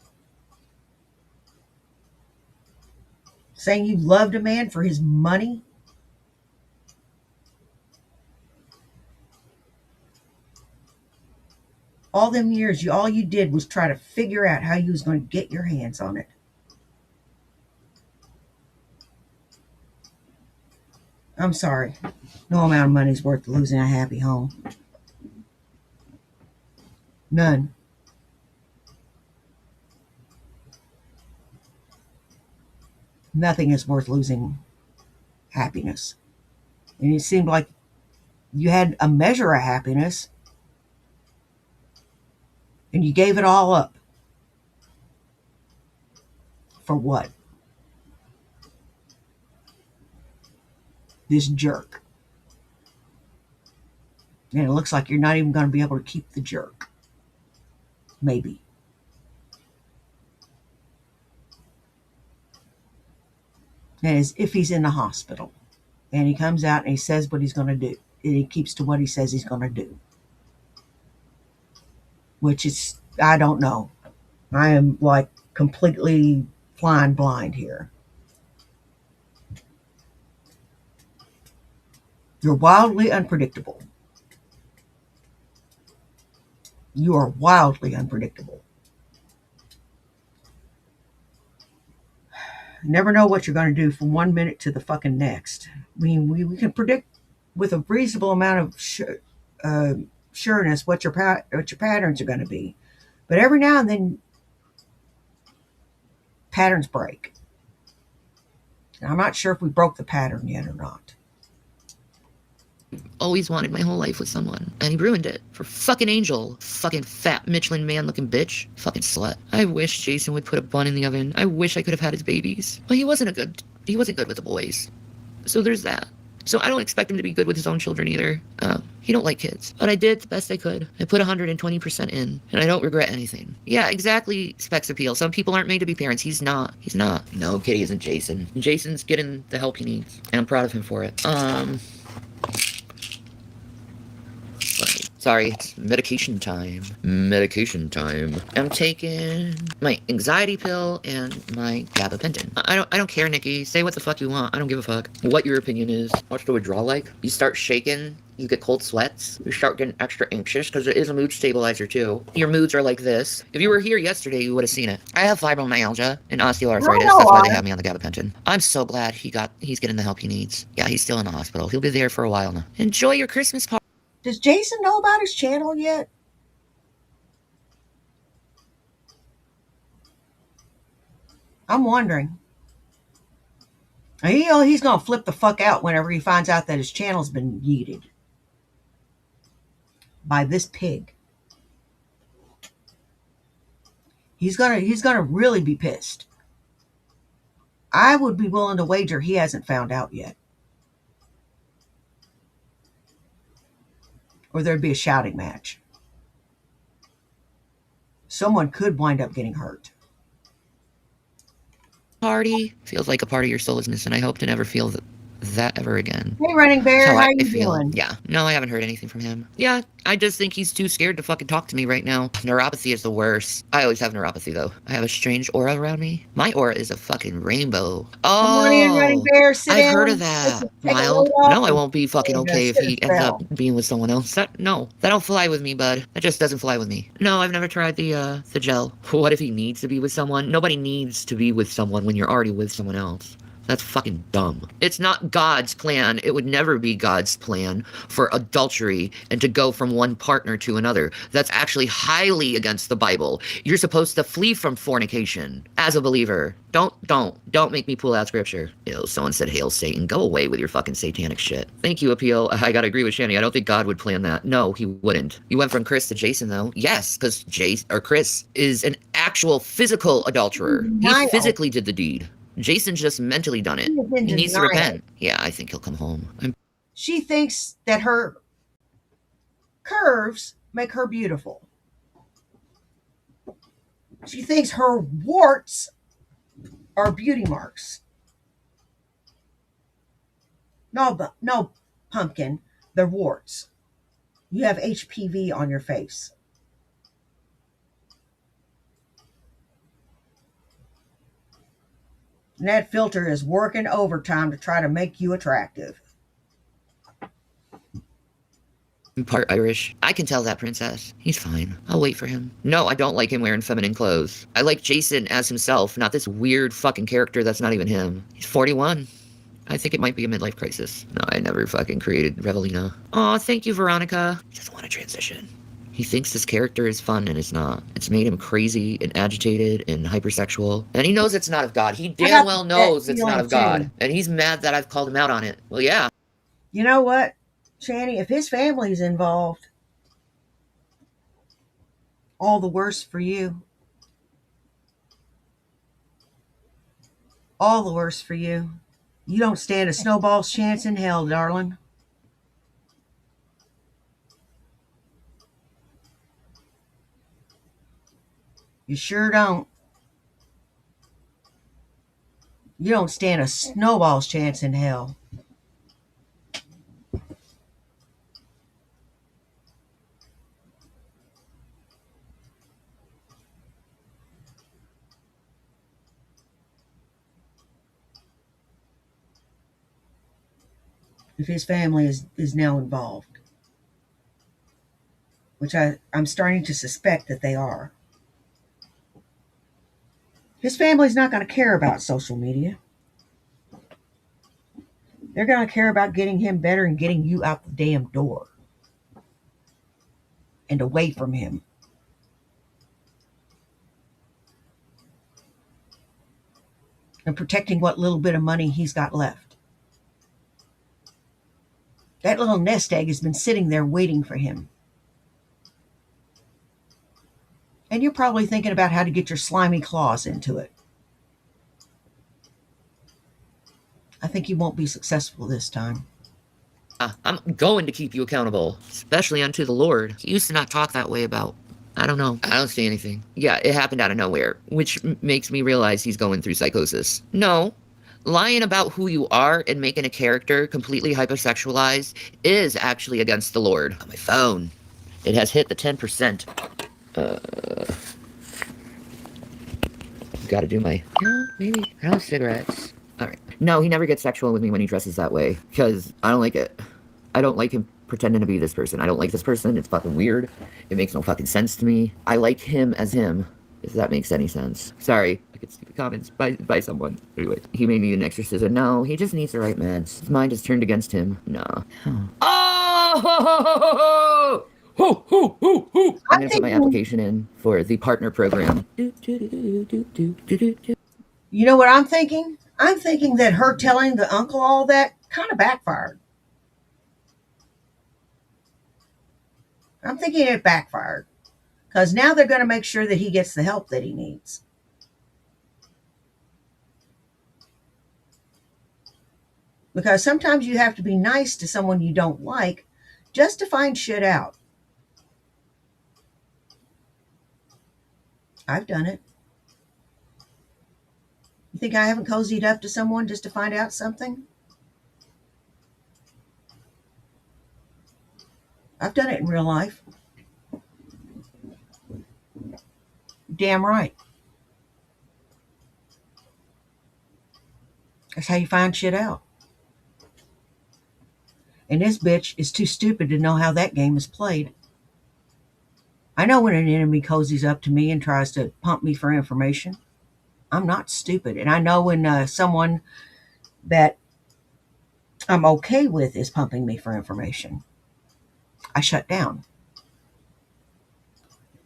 Saying you loved a man for his money? All them years, all you did was try to figure out how you was going to get your hands on it. I'm sorry. No amount of money is worth losing a happy home. None. Nothing is worth losing happiness. And it seemed like you had a measure of happiness and you gave it all up. For what? This jerk. And it looks like you're not even going to be able to keep the jerk. Maybe. And as if he's in the hospital and he comes out and he says what he's going to do, and he keeps to what he says he's going to do, which is, I don't know. I am like completely flying blind here. You're wildly unpredictable. You are wildly unpredictable. You never know what you're going to do from 1 minute to the fucking next. I mean, we can predict with a reasonable amount of sureness what your patterns are going to be. But every now and then, patterns break. And I'm not sure if we broke the pattern yet or not. always wanted my whole life with someone, and he ruined it for fucking Angel. Fucking fat Michelin man looking bitch. Fucking slut. I wish Jason would put a bun in the oven. I wish I could have had his babies. But he wasn't good with the boys. So there's that. So I don't expect him to be good with his own children either. He don't like kids. But I did the best I could. I put 120% in, and I don't regret anything. Yeah, exactly, Specs Appeal. Some people aren't made to be parents. He's not. He's not. No, Kitty isn't Jason. Jason's getting the help he needs, and I'm proud of him for it. Sorry, it's medication time. Medication time. I'm taking my anxiety pill and my gabapentin. I don't care, Nikki. Say what the fuck you want. I don't give a fuck what your opinion is. What's the withdrawal like? You start shaking. You get cold sweats. You start getting extra anxious because it is a mood stabilizer too. Your moods are like this. If you were here yesterday, you would have seen it. I have fibromyalgia and osteoarthritis. That's why they have me on the gabapentin. I'm so glad he's getting the help he needs. Yeah, he's still in the hospital. He'll be there for a while now. Enjoy your Christmas party. Does Jason know about his channel yet? I'm wondering. He's going to flip the fuck out whenever he finds out that his channel's been yeeted by this pig. He's gonna really be pissed. I would be willing to wager he hasn't found out yet. Or there'd be a shouting match. Someone could wind up getting hurt. Party feels like a part of your soul is missing. I hope to never feel that ever again. Hey, Running Bear, how you doing? Yeah, no, I haven't heard anything from him. Yeah, I just think he's too scared to fucking talk to me right now. Neuropathy is the worst. I always have neuropathy though. I have a strange aura around me. My aura is a fucking rainbow. Oh, Come on in, Running Bear. Sit I've down. heard of that. Mild. No, I won't be fucking okay if he ends up being with someone else. That don't fly with me, bud. That just doesn't fly with me. No, I've never tried the gel. What if he needs to be with someone? Nobody needs to be with someone when you're already with someone else. That's fucking dumb. It's not God's plan. It would never be God's plan for adultery and to go from one partner to another. That's actually highly against the Bible. You're supposed to flee from fornication as a believer. Don't make me pull out scripture. Ew, someone said, "Hail Satan." Go away with your fucking satanic shit. Thank you, Appeal. I gotta agree with Shani. I don't think God would plan that. No, he wouldn't. You went from Chris to Jason, though. Yes, because Chris is an actual physical adulterer. He physically did the deed. Jason's just mentally done it. He needs to repent. Yeah, I think he'll come home. She thinks that her curves make her beautiful. She thinks her warts are beauty marks. No, pumpkin. They're warts. You have HPV on your face. And that filter is working overtime to try to make you attractive. I'm part Irish. I can tell that, princess. He's fine. I'll wait for him. No, I don't like him wearing feminine clothes. I like Jason as himself, not this weird fucking character that's not even him. He's 41. I think it might be a midlife crisis. No, I never fucking created Revelina. Aw, thank you, Veronica. He doesn't want to transition. He thinks this character is fun, and it's not. It's made him crazy and agitated and hypersexual. And he knows it's not of God. He damn well knows it's not of God. And he's mad that I've called him out on it. Well, yeah. You know what, Shani? If his family's involved, all the worse for you. All the worse for you. You don't stand a snowball's chance in hell, darling. You sure don't. You don't stand a snowball's chance in hell. If his family is now involved, which I'm starting to suspect that they are. His family's not going to care about social media. They're going to care about getting him better and getting you out the damn door and away from him. And protecting what little bit of money he's got left. That little nest egg has been sitting there waiting for him. And you're probably thinking about how to get your slimy claws into it. I think you won't be successful this time. I'm going to keep you accountable, especially unto the Lord. He used to not talk that way about. I don't know. I don't see anything. Yeah, it happened out of nowhere, which makes me realize he's going through psychosis. No, lying about who you are and making a character completely hypersexualized is actually against the Lord. On my phone, it has hit the 10%. Gotta do my. No, maybe. I don't have cigarettes. Alright. No, he never gets sexual with me when he dresses that way, because I don't like it. I don't like him pretending to be this person. I don't like this person. It's fucking weird. It makes no fucking sense to me. I like him as him, if that makes any sense. Sorry, I get stupid comments by someone. Anyway, he may need an exorcism. No, he just needs the right meds. His mind is turned against him. No. Oh! I'm gonna put my application in for the partner program. You know what I'm thinking? I'm thinking that her telling the uncle all that kind of backfired. I'm thinking it backfired. Because now they're going to make sure that he gets the help that he needs. Because sometimes you have to be nice to someone you don't like just to find shit out. I've done it. You think I haven't cozied up to someone just to find out something? I've done it in real life. Damn right. That's how you find shit out. And this bitch is too stupid to know how that game is played. I know when an enemy cozies up to me and tries to pump me for information. I'm not stupid. And I know when someone that I'm okay with is pumping me for information. I shut down.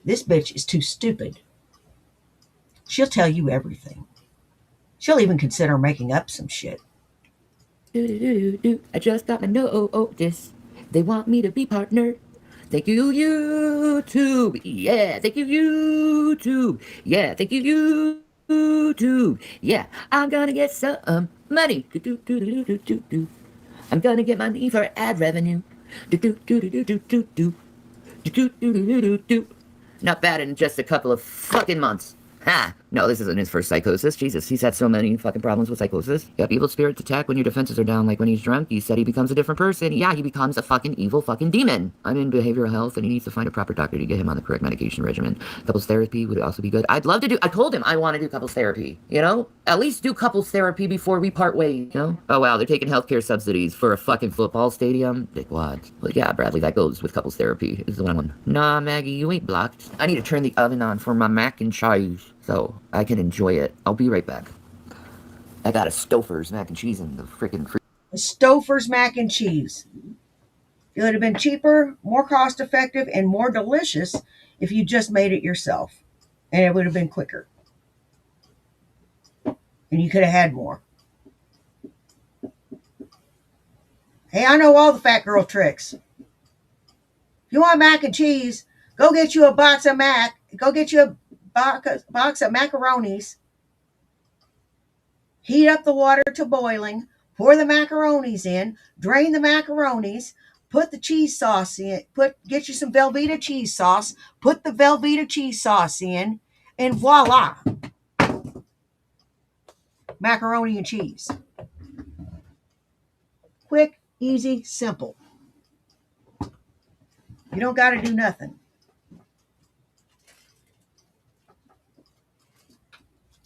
This bitch is too stupid. She'll tell you everything. She'll even consider making up some shit. I just got my notice. They want me to be partner. Thank you, YouTube. Yeah, thank you, YouTube. Yeah, thank you, YouTube. Yeah, I'm gonna get some money. I'm gonna get money for ad revenue. Not bad in just a couple of fucking months. Ha! No, this isn't his first psychosis. Jesus, he's had so many fucking problems with psychosis. Yep, evil spirits attack when your defenses are down, like when he's drunk. You said he becomes a different person. Yeah, he becomes a fucking evil fucking demon. I'm in behavioral health, and he needs to find a proper doctor to get him on the correct medication regimen. Couples therapy would also be good. I'd love to do. I told him I want to do couples therapy. You know, at least do couples therapy before we part ways. You know? Oh wow, they're taking healthcare subsidies for a fucking football stadium. Dick wads. Well, yeah, Bradley, that goes with couples therapy. Is the one. Nah, Maggie, you ain't blocked. I need to turn the oven on for my mac and cheese so I can enjoy it. I'll be right back. I got a Stouffer's mac and cheese in the freaking A Stouffer's mac and cheese. It would have been cheaper, more cost effective, and more delicious if you just made it yourself. And it would have been quicker. And you could have had more. Hey, I know all the fat girl tricks. If you want mac and cheese, go get you a box of mac. Go get you a box of macaronis. Heat up the water to boiling. Pour the macaronis in. Drain the macaronis. Put the cheese sauce in. Get you some Velveeta cheese sauce. Put the Velveeta cheese sauce in. And voila. Macaroni and cheese. Quick, easy, simple. You don't got to do nothing.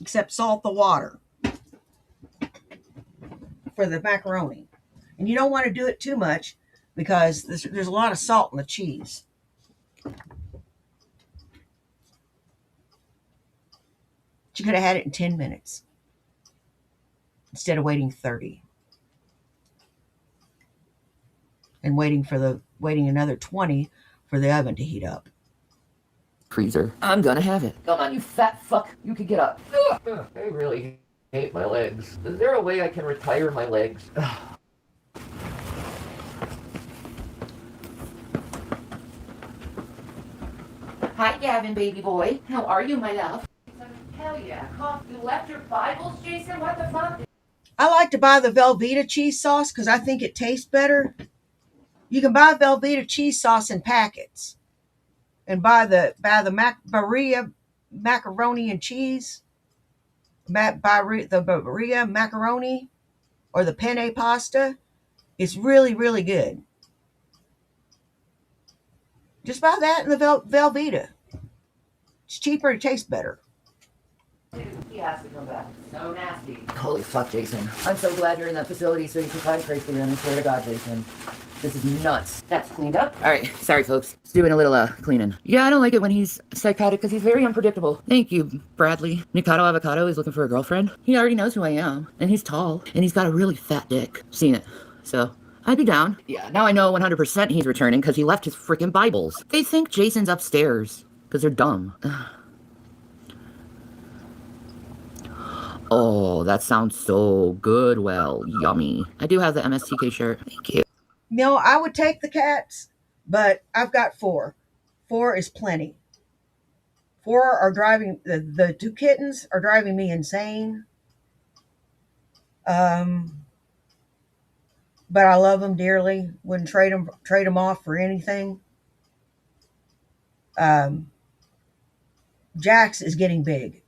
Except salt the water for the macaroni. And you don't want to do it too much because there's a lot of salt in the cheese. But you could have had it in 10 minutes instead of waiting 30. And waiting another 20 for the oven to heat up. freezer. I'm gonna have it. Come on, you fat fuck. You can get up. I really hate my legs. Is there a way I can retire my legs? Gavin, baby boy. How are you, my love? Hell yeah. You left your Bibles, Jason? What the fuck? I like to buy the Velveeta cheese sauce because I think it tastes better. You can buy Velveeta cheese sauce in packets and buy the Maria macaroni and cheese, buy the Maria macaroni or the penne pasta. It's really, really good. Just buy that in the Velveeta. It's cheaper. It tastes better. He has to come back. So nasty. Holy fuck, Jason. I'm so glad you're in that facility so you can find Trace again. I swear to God, Jason. This is nuts. That's cleaned up. Alright, sorry folks. Just doing a little cleaning. Yeah, I don't like it when he's psychotic because he's very unpredictable. Thank you, Bradley. Mikado Avocado is looking for a girlfriend. He already knows who I am. And he's tall. And he's got a really fat dick. Seen it. So, I'd be down. Yeah, now I know 100% he's returning because he left his freaking Bibles. They think Jason's upstairs because they're dumb. Oh, that sounds so good. Well, yummy. I do have the MSTK shirt. Thank you. No, I would take the cats, but I've got 4. 4 is plenty. 4 are driving, the 2 kittens are driving me insane. But I love them dearly. Wouldn't trade them off for anything. Jax is getting big.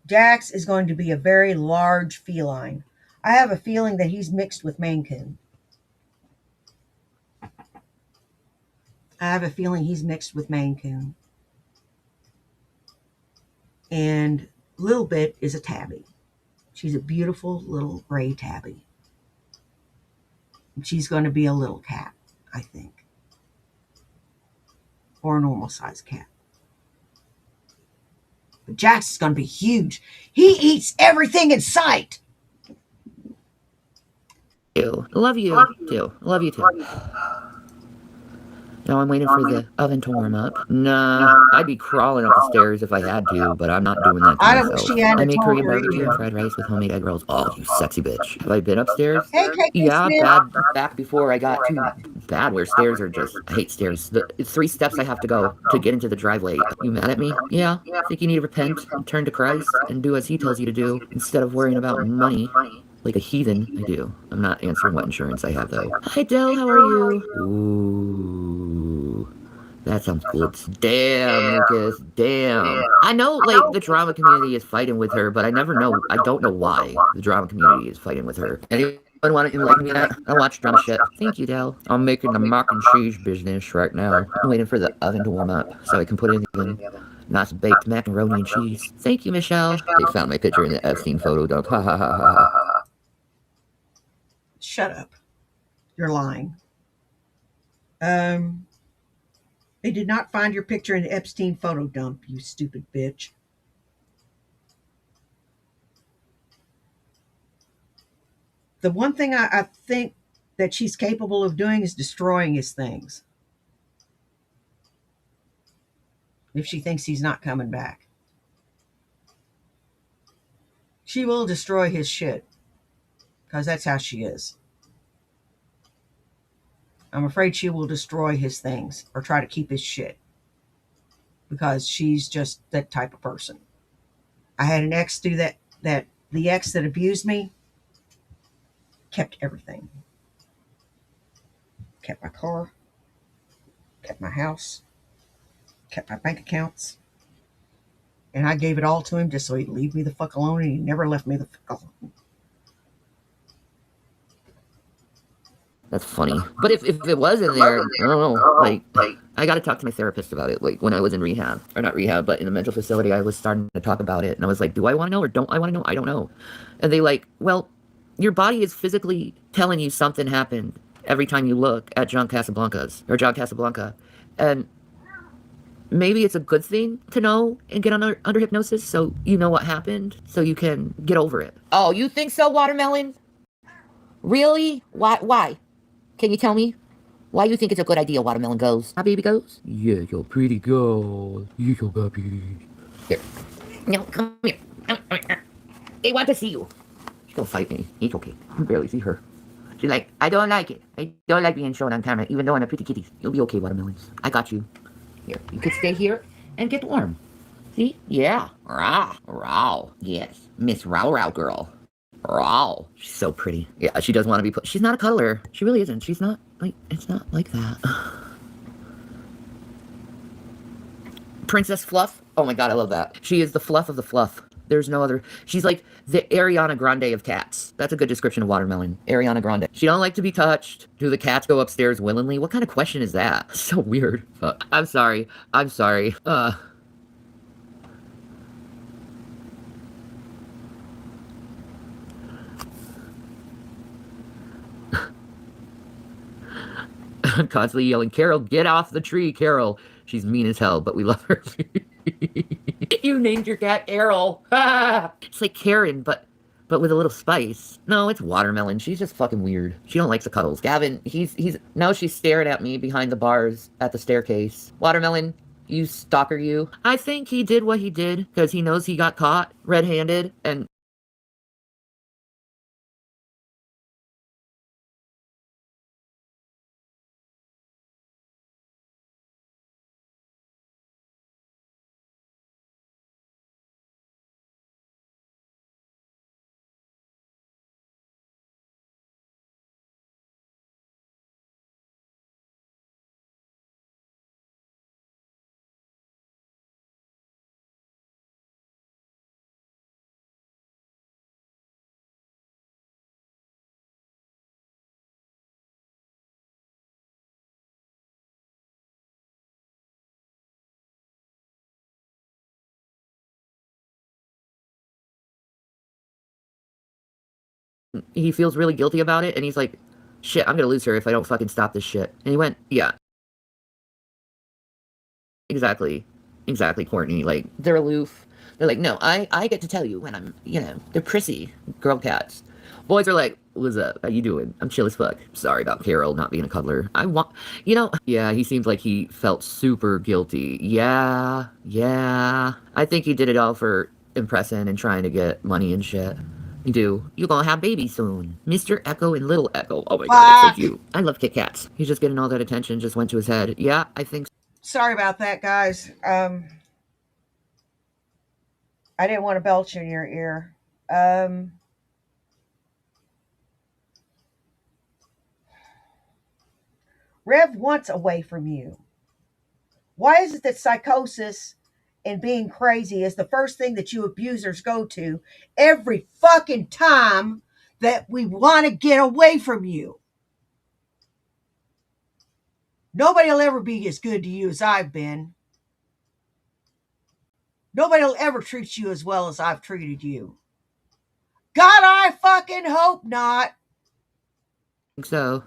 Jax is going to be a very large feline. I have a feeling that he's mixed with Maine Coon. And Little Bit is a tabby. She's a beautiful little gray tabby. She's going to be a little cat, I think. Or a normal sized cat. But Jax is going to be huge. He eats everything in sight. Love you too. Love you too. Now I'm waiting for the oven to warm up. Nah, I'd be crawling up the stairs if I had to, but I'm not doing that to I don't myself. wish she had I make told Korean her barbecue either. and fried rice with homemade egg rolls. Oh, you sexy bitch. Have I been upstairs? Hey, KK Yeah, Smith. back before I got too bad where stairs are just, I hate stairs. It's 3 steps I have to go to get into the driveway. You mad at me? Yeah. Think you need to repent and turn to Christ and do as he tells you to do instead of worrying about money. Like a heathen, I do. I'm not answering what insurance I have, though. Hi, Dell, how are you? Ooh. That sounds good. Damn, Lucas. Damn. I know, like, the drama community is fighting with her, but I don't know why the drama community is fighting with her. Anyone want to enlighten me on that? I watch drama shit. Thank you, Dell. I'm making the mac and cheese business right now. I'm waiting for the oven to warm up so I can put it in the oven. Nice baked macaroni and cheese. Thank you, Michelle. They found my picture in the Epstein photo dump. Ha ha ha ha ha. Shut up. You're lying. They did not find your picture in the Epstein photo dump, you stupid bitch. The one thing I think that she's capable of doing is destroying his things. If she thinks he's not coming back. She will destroy his shit. Because that's how she is. I'm afraid she will destroy his things or try to keep his shit. Because she's just that type of person. I had an ex do that the ex that abused me kept everything. Kept my car. Kept my house. Kept my bank accounts. And I gave it all to him just so he'd leave me the fuck alone, and he never left me the fuck alone. That's funny. But if it was in there, I don't know. Like, I got to talk to my therapist about it. Like, when I was in rehab. Or not rehab, but in a mental facility, I was starting to talk about it. And I was like, do I want to know or don't I want to know? I don't know. And they like, well, your body is physically telling you something happened every time you look at John Casablanca. And maybe it's a good thing to know and get under hypnosis so you know what happened, so you can get over it. Oh, you think so, Watermelon? Really? Why? Can you tell me why you think it's a good idea, Watermelon Goes? My baby goes? Yeah, you're pretty girl. You so baby. Here. No, come here. They want to see you. She don't fight me. It's okay. I can barely see her. She's like, I don't like it. I don't like being shown on camera, even though I'm a pretty kitty. You'll be okay, Watermelons. I got you. Here, you could stay here and get warm. See? Yeah. Rah, rah. Yes. Miss Row Row girl. Rah. She's so pretty. Yeah, she does want to be put. She's not a cuddler. She really isn't. She's not, like, it's not like that. Princess Fluff. Oh my god, I love that. She is the fluff of the fluff. There's no other. She's like the Ariana Grande of cats. That's a good description of Watermelon. Ariana Grande. She don't like to be touched. Do the cats go upstairs willingly? What kind of question is that? So weird. I'm sorry. I'm sorry. I'm constantly yelling, Carol, get off the tree, Carol. She's mean as hell, but we love her. You named your cat Errol. It's like Karen, but with a little spice. No, it's Watermelon. She's just fucking weird. She don't like the cuddles. Gavin, he's now she's staring at me behind the bars at the staircase. Watermelon, you stalker you. I think he did what he did because he knows he got caught red-handed and he feels really guilty about it and he's like, shit, I'm gonna lose her if I don't fucking stop this shit. And he went, yeah, exactly. Exactly, Courtney. Like, they're aloof. They're like, no, I get to tell you when I'm, they're prissy girl cats. Boys are like, what's up? How you doing? I'm chill as fuck. Sorry about Carol not being a cuddler. Yeah, he seems like he felt super guilty. Yeah. I think he did it all for impressing and trying to get money and shit. You do. You gonna have babies soon. Mr. Echo and Little Echo. Oh my god, it's so cute. I love Kit Kats. He's just getting all that attention, just went to his head. Yeah, I think so. Sorry about that, guys. I didn't want to belch in your ear. Rev wants away from you. Why is it that psychosis and being crazy is the first thing that you abusers go to every fucking time that we want to get away from you? Nobody will ever be as good to you as I've been. Nobody will ever treat you as well as I've treated you. God, I fucking hope not. So,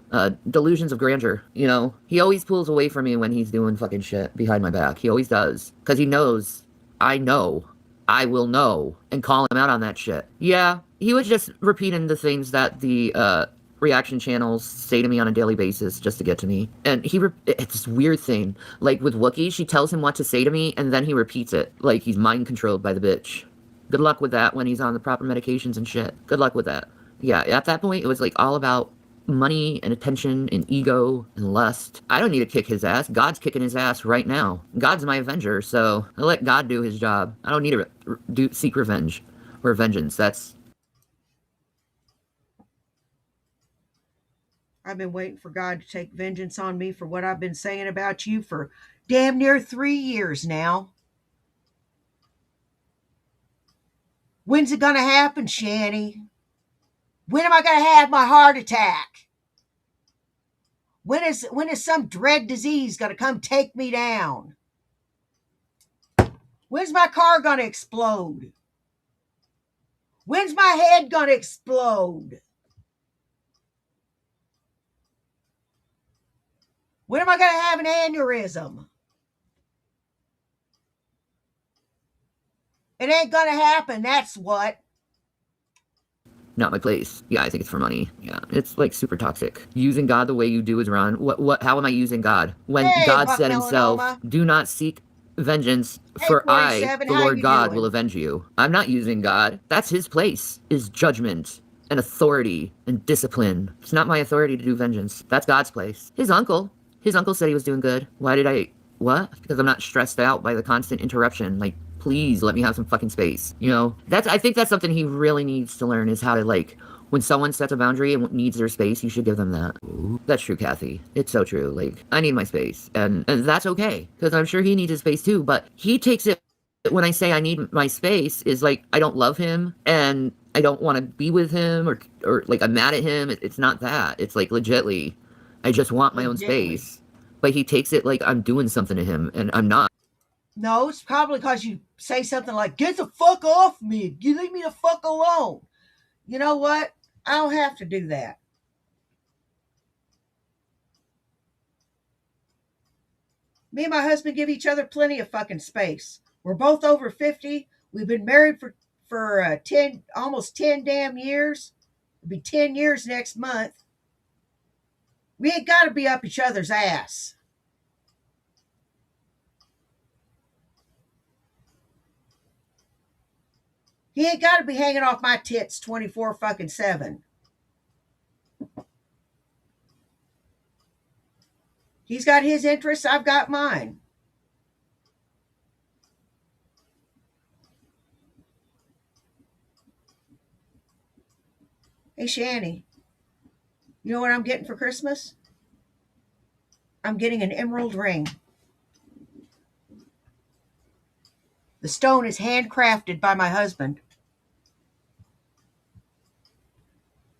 delusions of grandeur, he always pulls away from me when he's doing fucking shit behind my back. He always does. Because he knows, I will know, and call him out on that shit. Yeah, he was just repeating the things that the, reaction channels say to me on a daily basis just to get to me. And it's this weird thing. Like with Wookiee, she tells him what to say to me, and then he repeats it. Like he's mind controlled by the bitch. Good luck with that when he's on the proper medications and shit. Good luck with that. Yeah, at that point, it was like all about money and attention and ego and lust. I don't need to kick his ass. God's kicking his ass right now. God's my avenger, so I let God do his job. I don't need to seek revenge or vengeance. I've been waiting for God to take vengeance on me for what I've been saying about you for damn near 3 years now. When's it gonna happen, Shanny? When am I gonna have my heart attack? When is some dread disease gonna come take me down? When's my car gonna explode? When's my head gonna explode? When am I gonna have an aneurysm? It ain't gonna happen, that's what. Not my place. Yeah, I think it's for money. Yeah, it's like super toxic. Using God the way you do is wrong. How am I using God? When God said himself, do not seek vengeance, for I, the Lord God, will avenge you. I'm not using God. That's his place, is judgment and authority and discipline. It's not my authority to do vengeance. That's God's place. His uncle said he was doing good. Why did I what? Because I'm not stressed out by the constant interruption. Like, please let me have some fucking space. You know, I think that's something he really needs to learn is how to like when someone sets a boundary and needs their space, you should give them that. That's true, Kathy. It's so true. Like, I need my space, and that's okay because I'm sure he needs his space too. But he takes it when I say I need my space is like I don't love him and I don't want to be with him or like I'm mad at him. It's not that. It's like legitly, I just want my own Legitly. space. But he takes it like I'm doing something to him and I'm not. No, it's probably because you say something like, get the fuck off me. You leave me the fuck alone. You know what? I don't have to do that. Me and my husband give each other plenty of fucking space. We're both over 50. We've been married for 10 almost 10 damn years. It'll be 10 years next month. We ain't got to be up each other's ass. He ain't got to be hanging off my tits 24 fucking 7. He's got his interests, I've got mine. Hey, Shanny, you know what I'm getting for Christmas? I'm getting an emerald ring. The stone is handcrafted by my husband.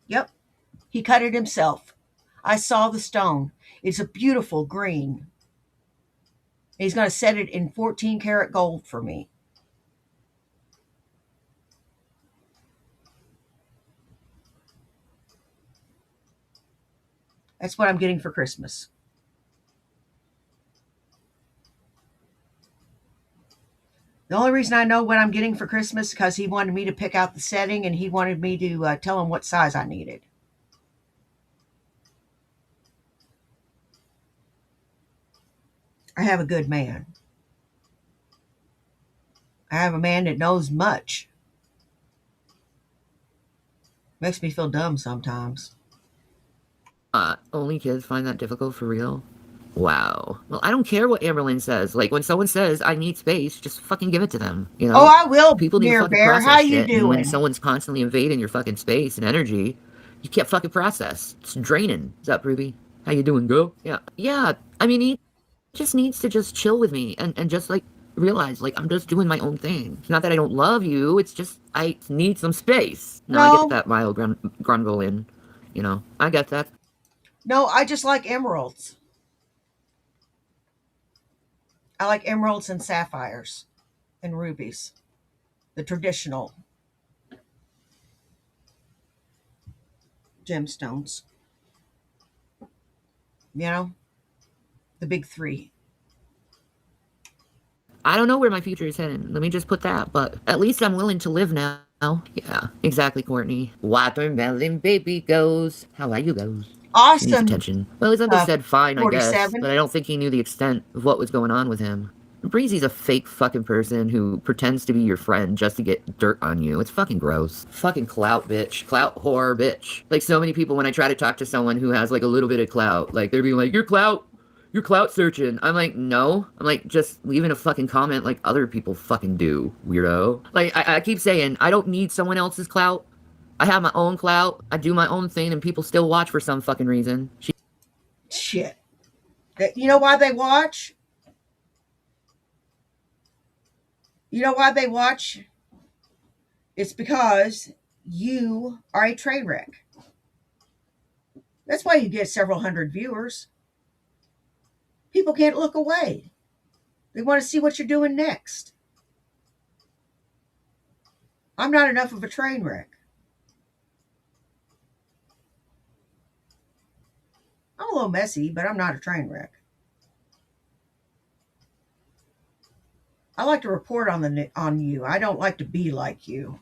Yep, he cut it himself. I saw the stone. It's a beautiful green. He's going to set it in 14 karat gold for me. That's what I'm getting for Christmas. The only reason I know what I'm getting for Christmas is because he wanted me to pick out the setting and he wanted me to tell him what size I needed. I have a good man. I have a man that knows much. Makes me feel dumb sometimes. Only kids find that difficult for real? Wow. Well, I don't care what Amberlynn says. Like, when someone says, I need space, just fucking give it to them, you Oh, know? I will, People need to Mirror fucking Bear. How process you shit, and when doing? someone's constantly invading your fucking space and energy, you can't fucking process. It's draining. What's up, Ruby? How you doing, girl? Yeah. Yeah, I mean, he just needs to just chill with me and just, like, realize, like, I'm just doing my own thing. It's not that I don't love you, it's just, I need some space. No, I get No, that, Mile Grundle, you know? I get that. no, I just like emeralds. I like emeralds and sapphires and rubies, the traditional gemstones. You know, the big three. I don't know where my future is heading. Let me just put that. But at least I'm willing to live now. Yeah, exactly, Courtney. Watermelon baby goes. How are you goes? She needs Awesome. attention. Well, his uncle said fine, I guess, 47. but I don't think he knew the extent of what was going on with him. Breezy's a fake fucking person who pretends to be your friend just to get dirt on you. It's fucking gross. Fucking clout bitch. Clout whore bitch. Like so many people when I try to talk to someone who has like a little bit of clout, like they're being like, you're clout searching. I'm like, no. I'm like, just leaving a fucking comment like other people fucking do, weirdo. Like, I keep saying, I don't need someone else's clout. I have my own clout. I do my own thing, and people still watch for some fucking reason. Shit. You know why they watch? You know why they watch? It's because you are a train wreck. That's why you get several hundred viewers. People can't look away. They want to see what you're doing next. I'm not enough of a train wreck. I'm a little messy, but I'm not a train wreck. I like to report on you. I don't like to be like you.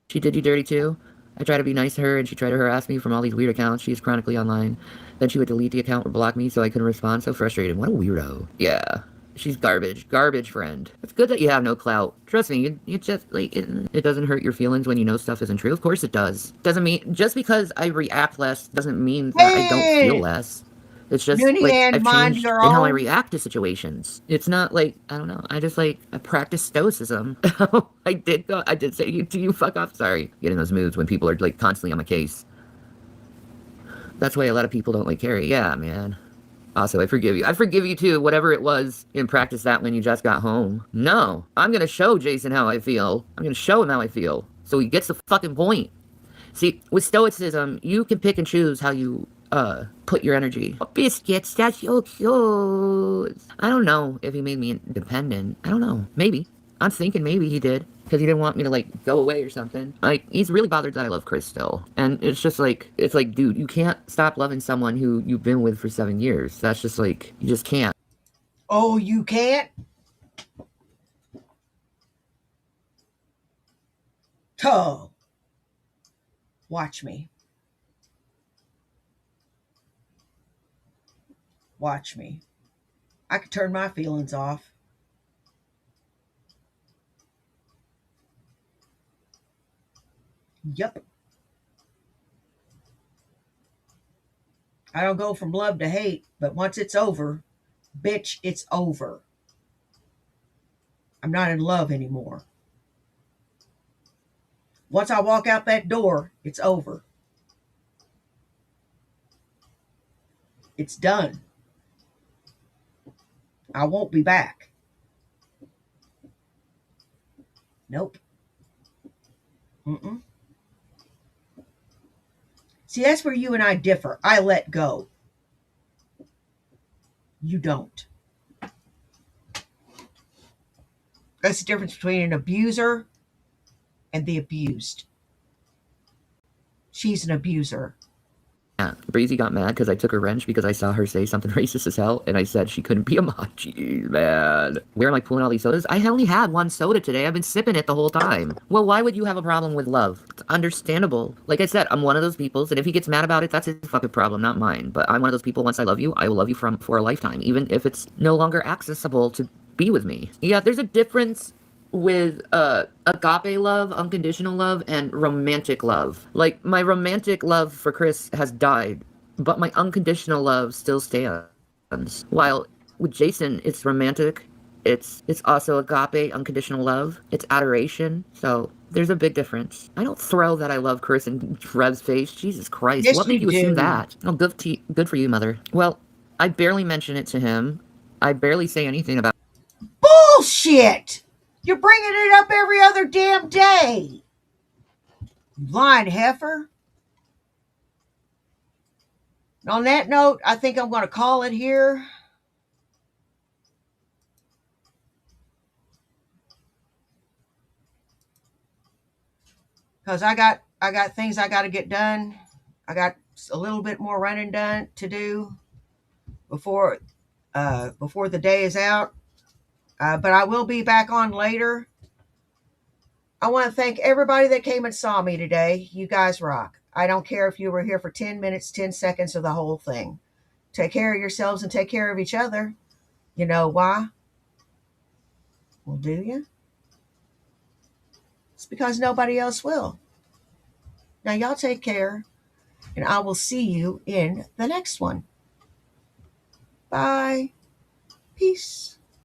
She did you dirty too? I tried to be nice to her, and she tried to harass me from all these weird accounts. She's chronically online. Then she would delete the account or block me so I couldn't respond. So frustrated. What a weirdo. Yeah. She's garbage. Garbage friend. It's good that you have no clout. Trust me, you just, like, it doesn't hurt your feelings when you know stuff isn't true. Of course it does. Doesn't mean, just because I react less doesn't mean that I don't feel Hey, less. It's just Noonie like and I've mind changed your in how I own. react to situations. It's not like I don't know. I practice stoicism. I did say to you fuck off. Sorry, getting those moods when people are like constantly on my case. That's why a lot of people don't like Carrie. Yeah, man. Also, I forgive you. I forgive you too, whatever it was in practice that when you just got home. No, I'm gonna show Jason how I feel. I'm gonna show him how I feel. So he gets the fucking point. See, with stoicism, you can pick and choose how you put your energy. Oh, biscuits, that's so cute. I don't know if he made me independent. I don't know. Maybe. I'm thinking maybe he did. Because he didn't want me to, like, go away or something. Like, he's really bothered that I love Chris still. And it's like, dude, you can't stop loving someone who you've been with for 7 years. That's just like, you just can't. Oh, you can't? Oh, watch me. Watch me. I could turn my feelings off. Yup. I don't go from love to hate, but once it's over, bitch, it's over. I'm not in love anymore. Once I walk out that door, it's over. It's done. I won't be back. Nope. Mm-mm. See, that's where you and I differ. I let go. You don't. That's the difference between an abuser and the abused. She's an abuser. Yeah, Breezy got mad because I took her wrench because I saw her say something racist as hell, and I said she couldn't be a mod. Jeez, man. Where am I pulling all these sodas? I only had one soda today. I've been sipping it the whole time. Well, why would you have a problem with love? It's understandable. Like I said, I'm one of those people, and if he gets mad about it, that's his fucking problem, not mine. But I'm one of those people, once I love you, I will love you for a lifetime, even if it's no longer accessible to be with me. Yeah, there's a difference with agape love, unconditional love, and romantic love. Like, my romantic love for Chris has died, but my unconditional love still stands. While with Jason, it's romantic, it's also agape, unconditional love, it's adoration. So there's a big difference. I don't throw that I love Chris in Rev's face. Jesus Christ, Yes, what made you you assume do. that? Oh, good for you, mother. Well, I barely mention it to him. I barely say anything about. Bullshit! You're bringing it up every other damn day. You lying heifer. And on that note, I think I'm going to call it here. Because I got things I got to get done. I got a little bit more running done to do before before the day is out. But I will be back on later. I want to thank everybody that came and saw me today. You guys rock. I don't care if you were here for 10 minutes, 10 seconds, or the whole thing. Take care of yourselves and take care of each other. You know why? Well, do you? It's because nobody else will. Now, y'all take care, and I will see you in the next one. Bye. Peace.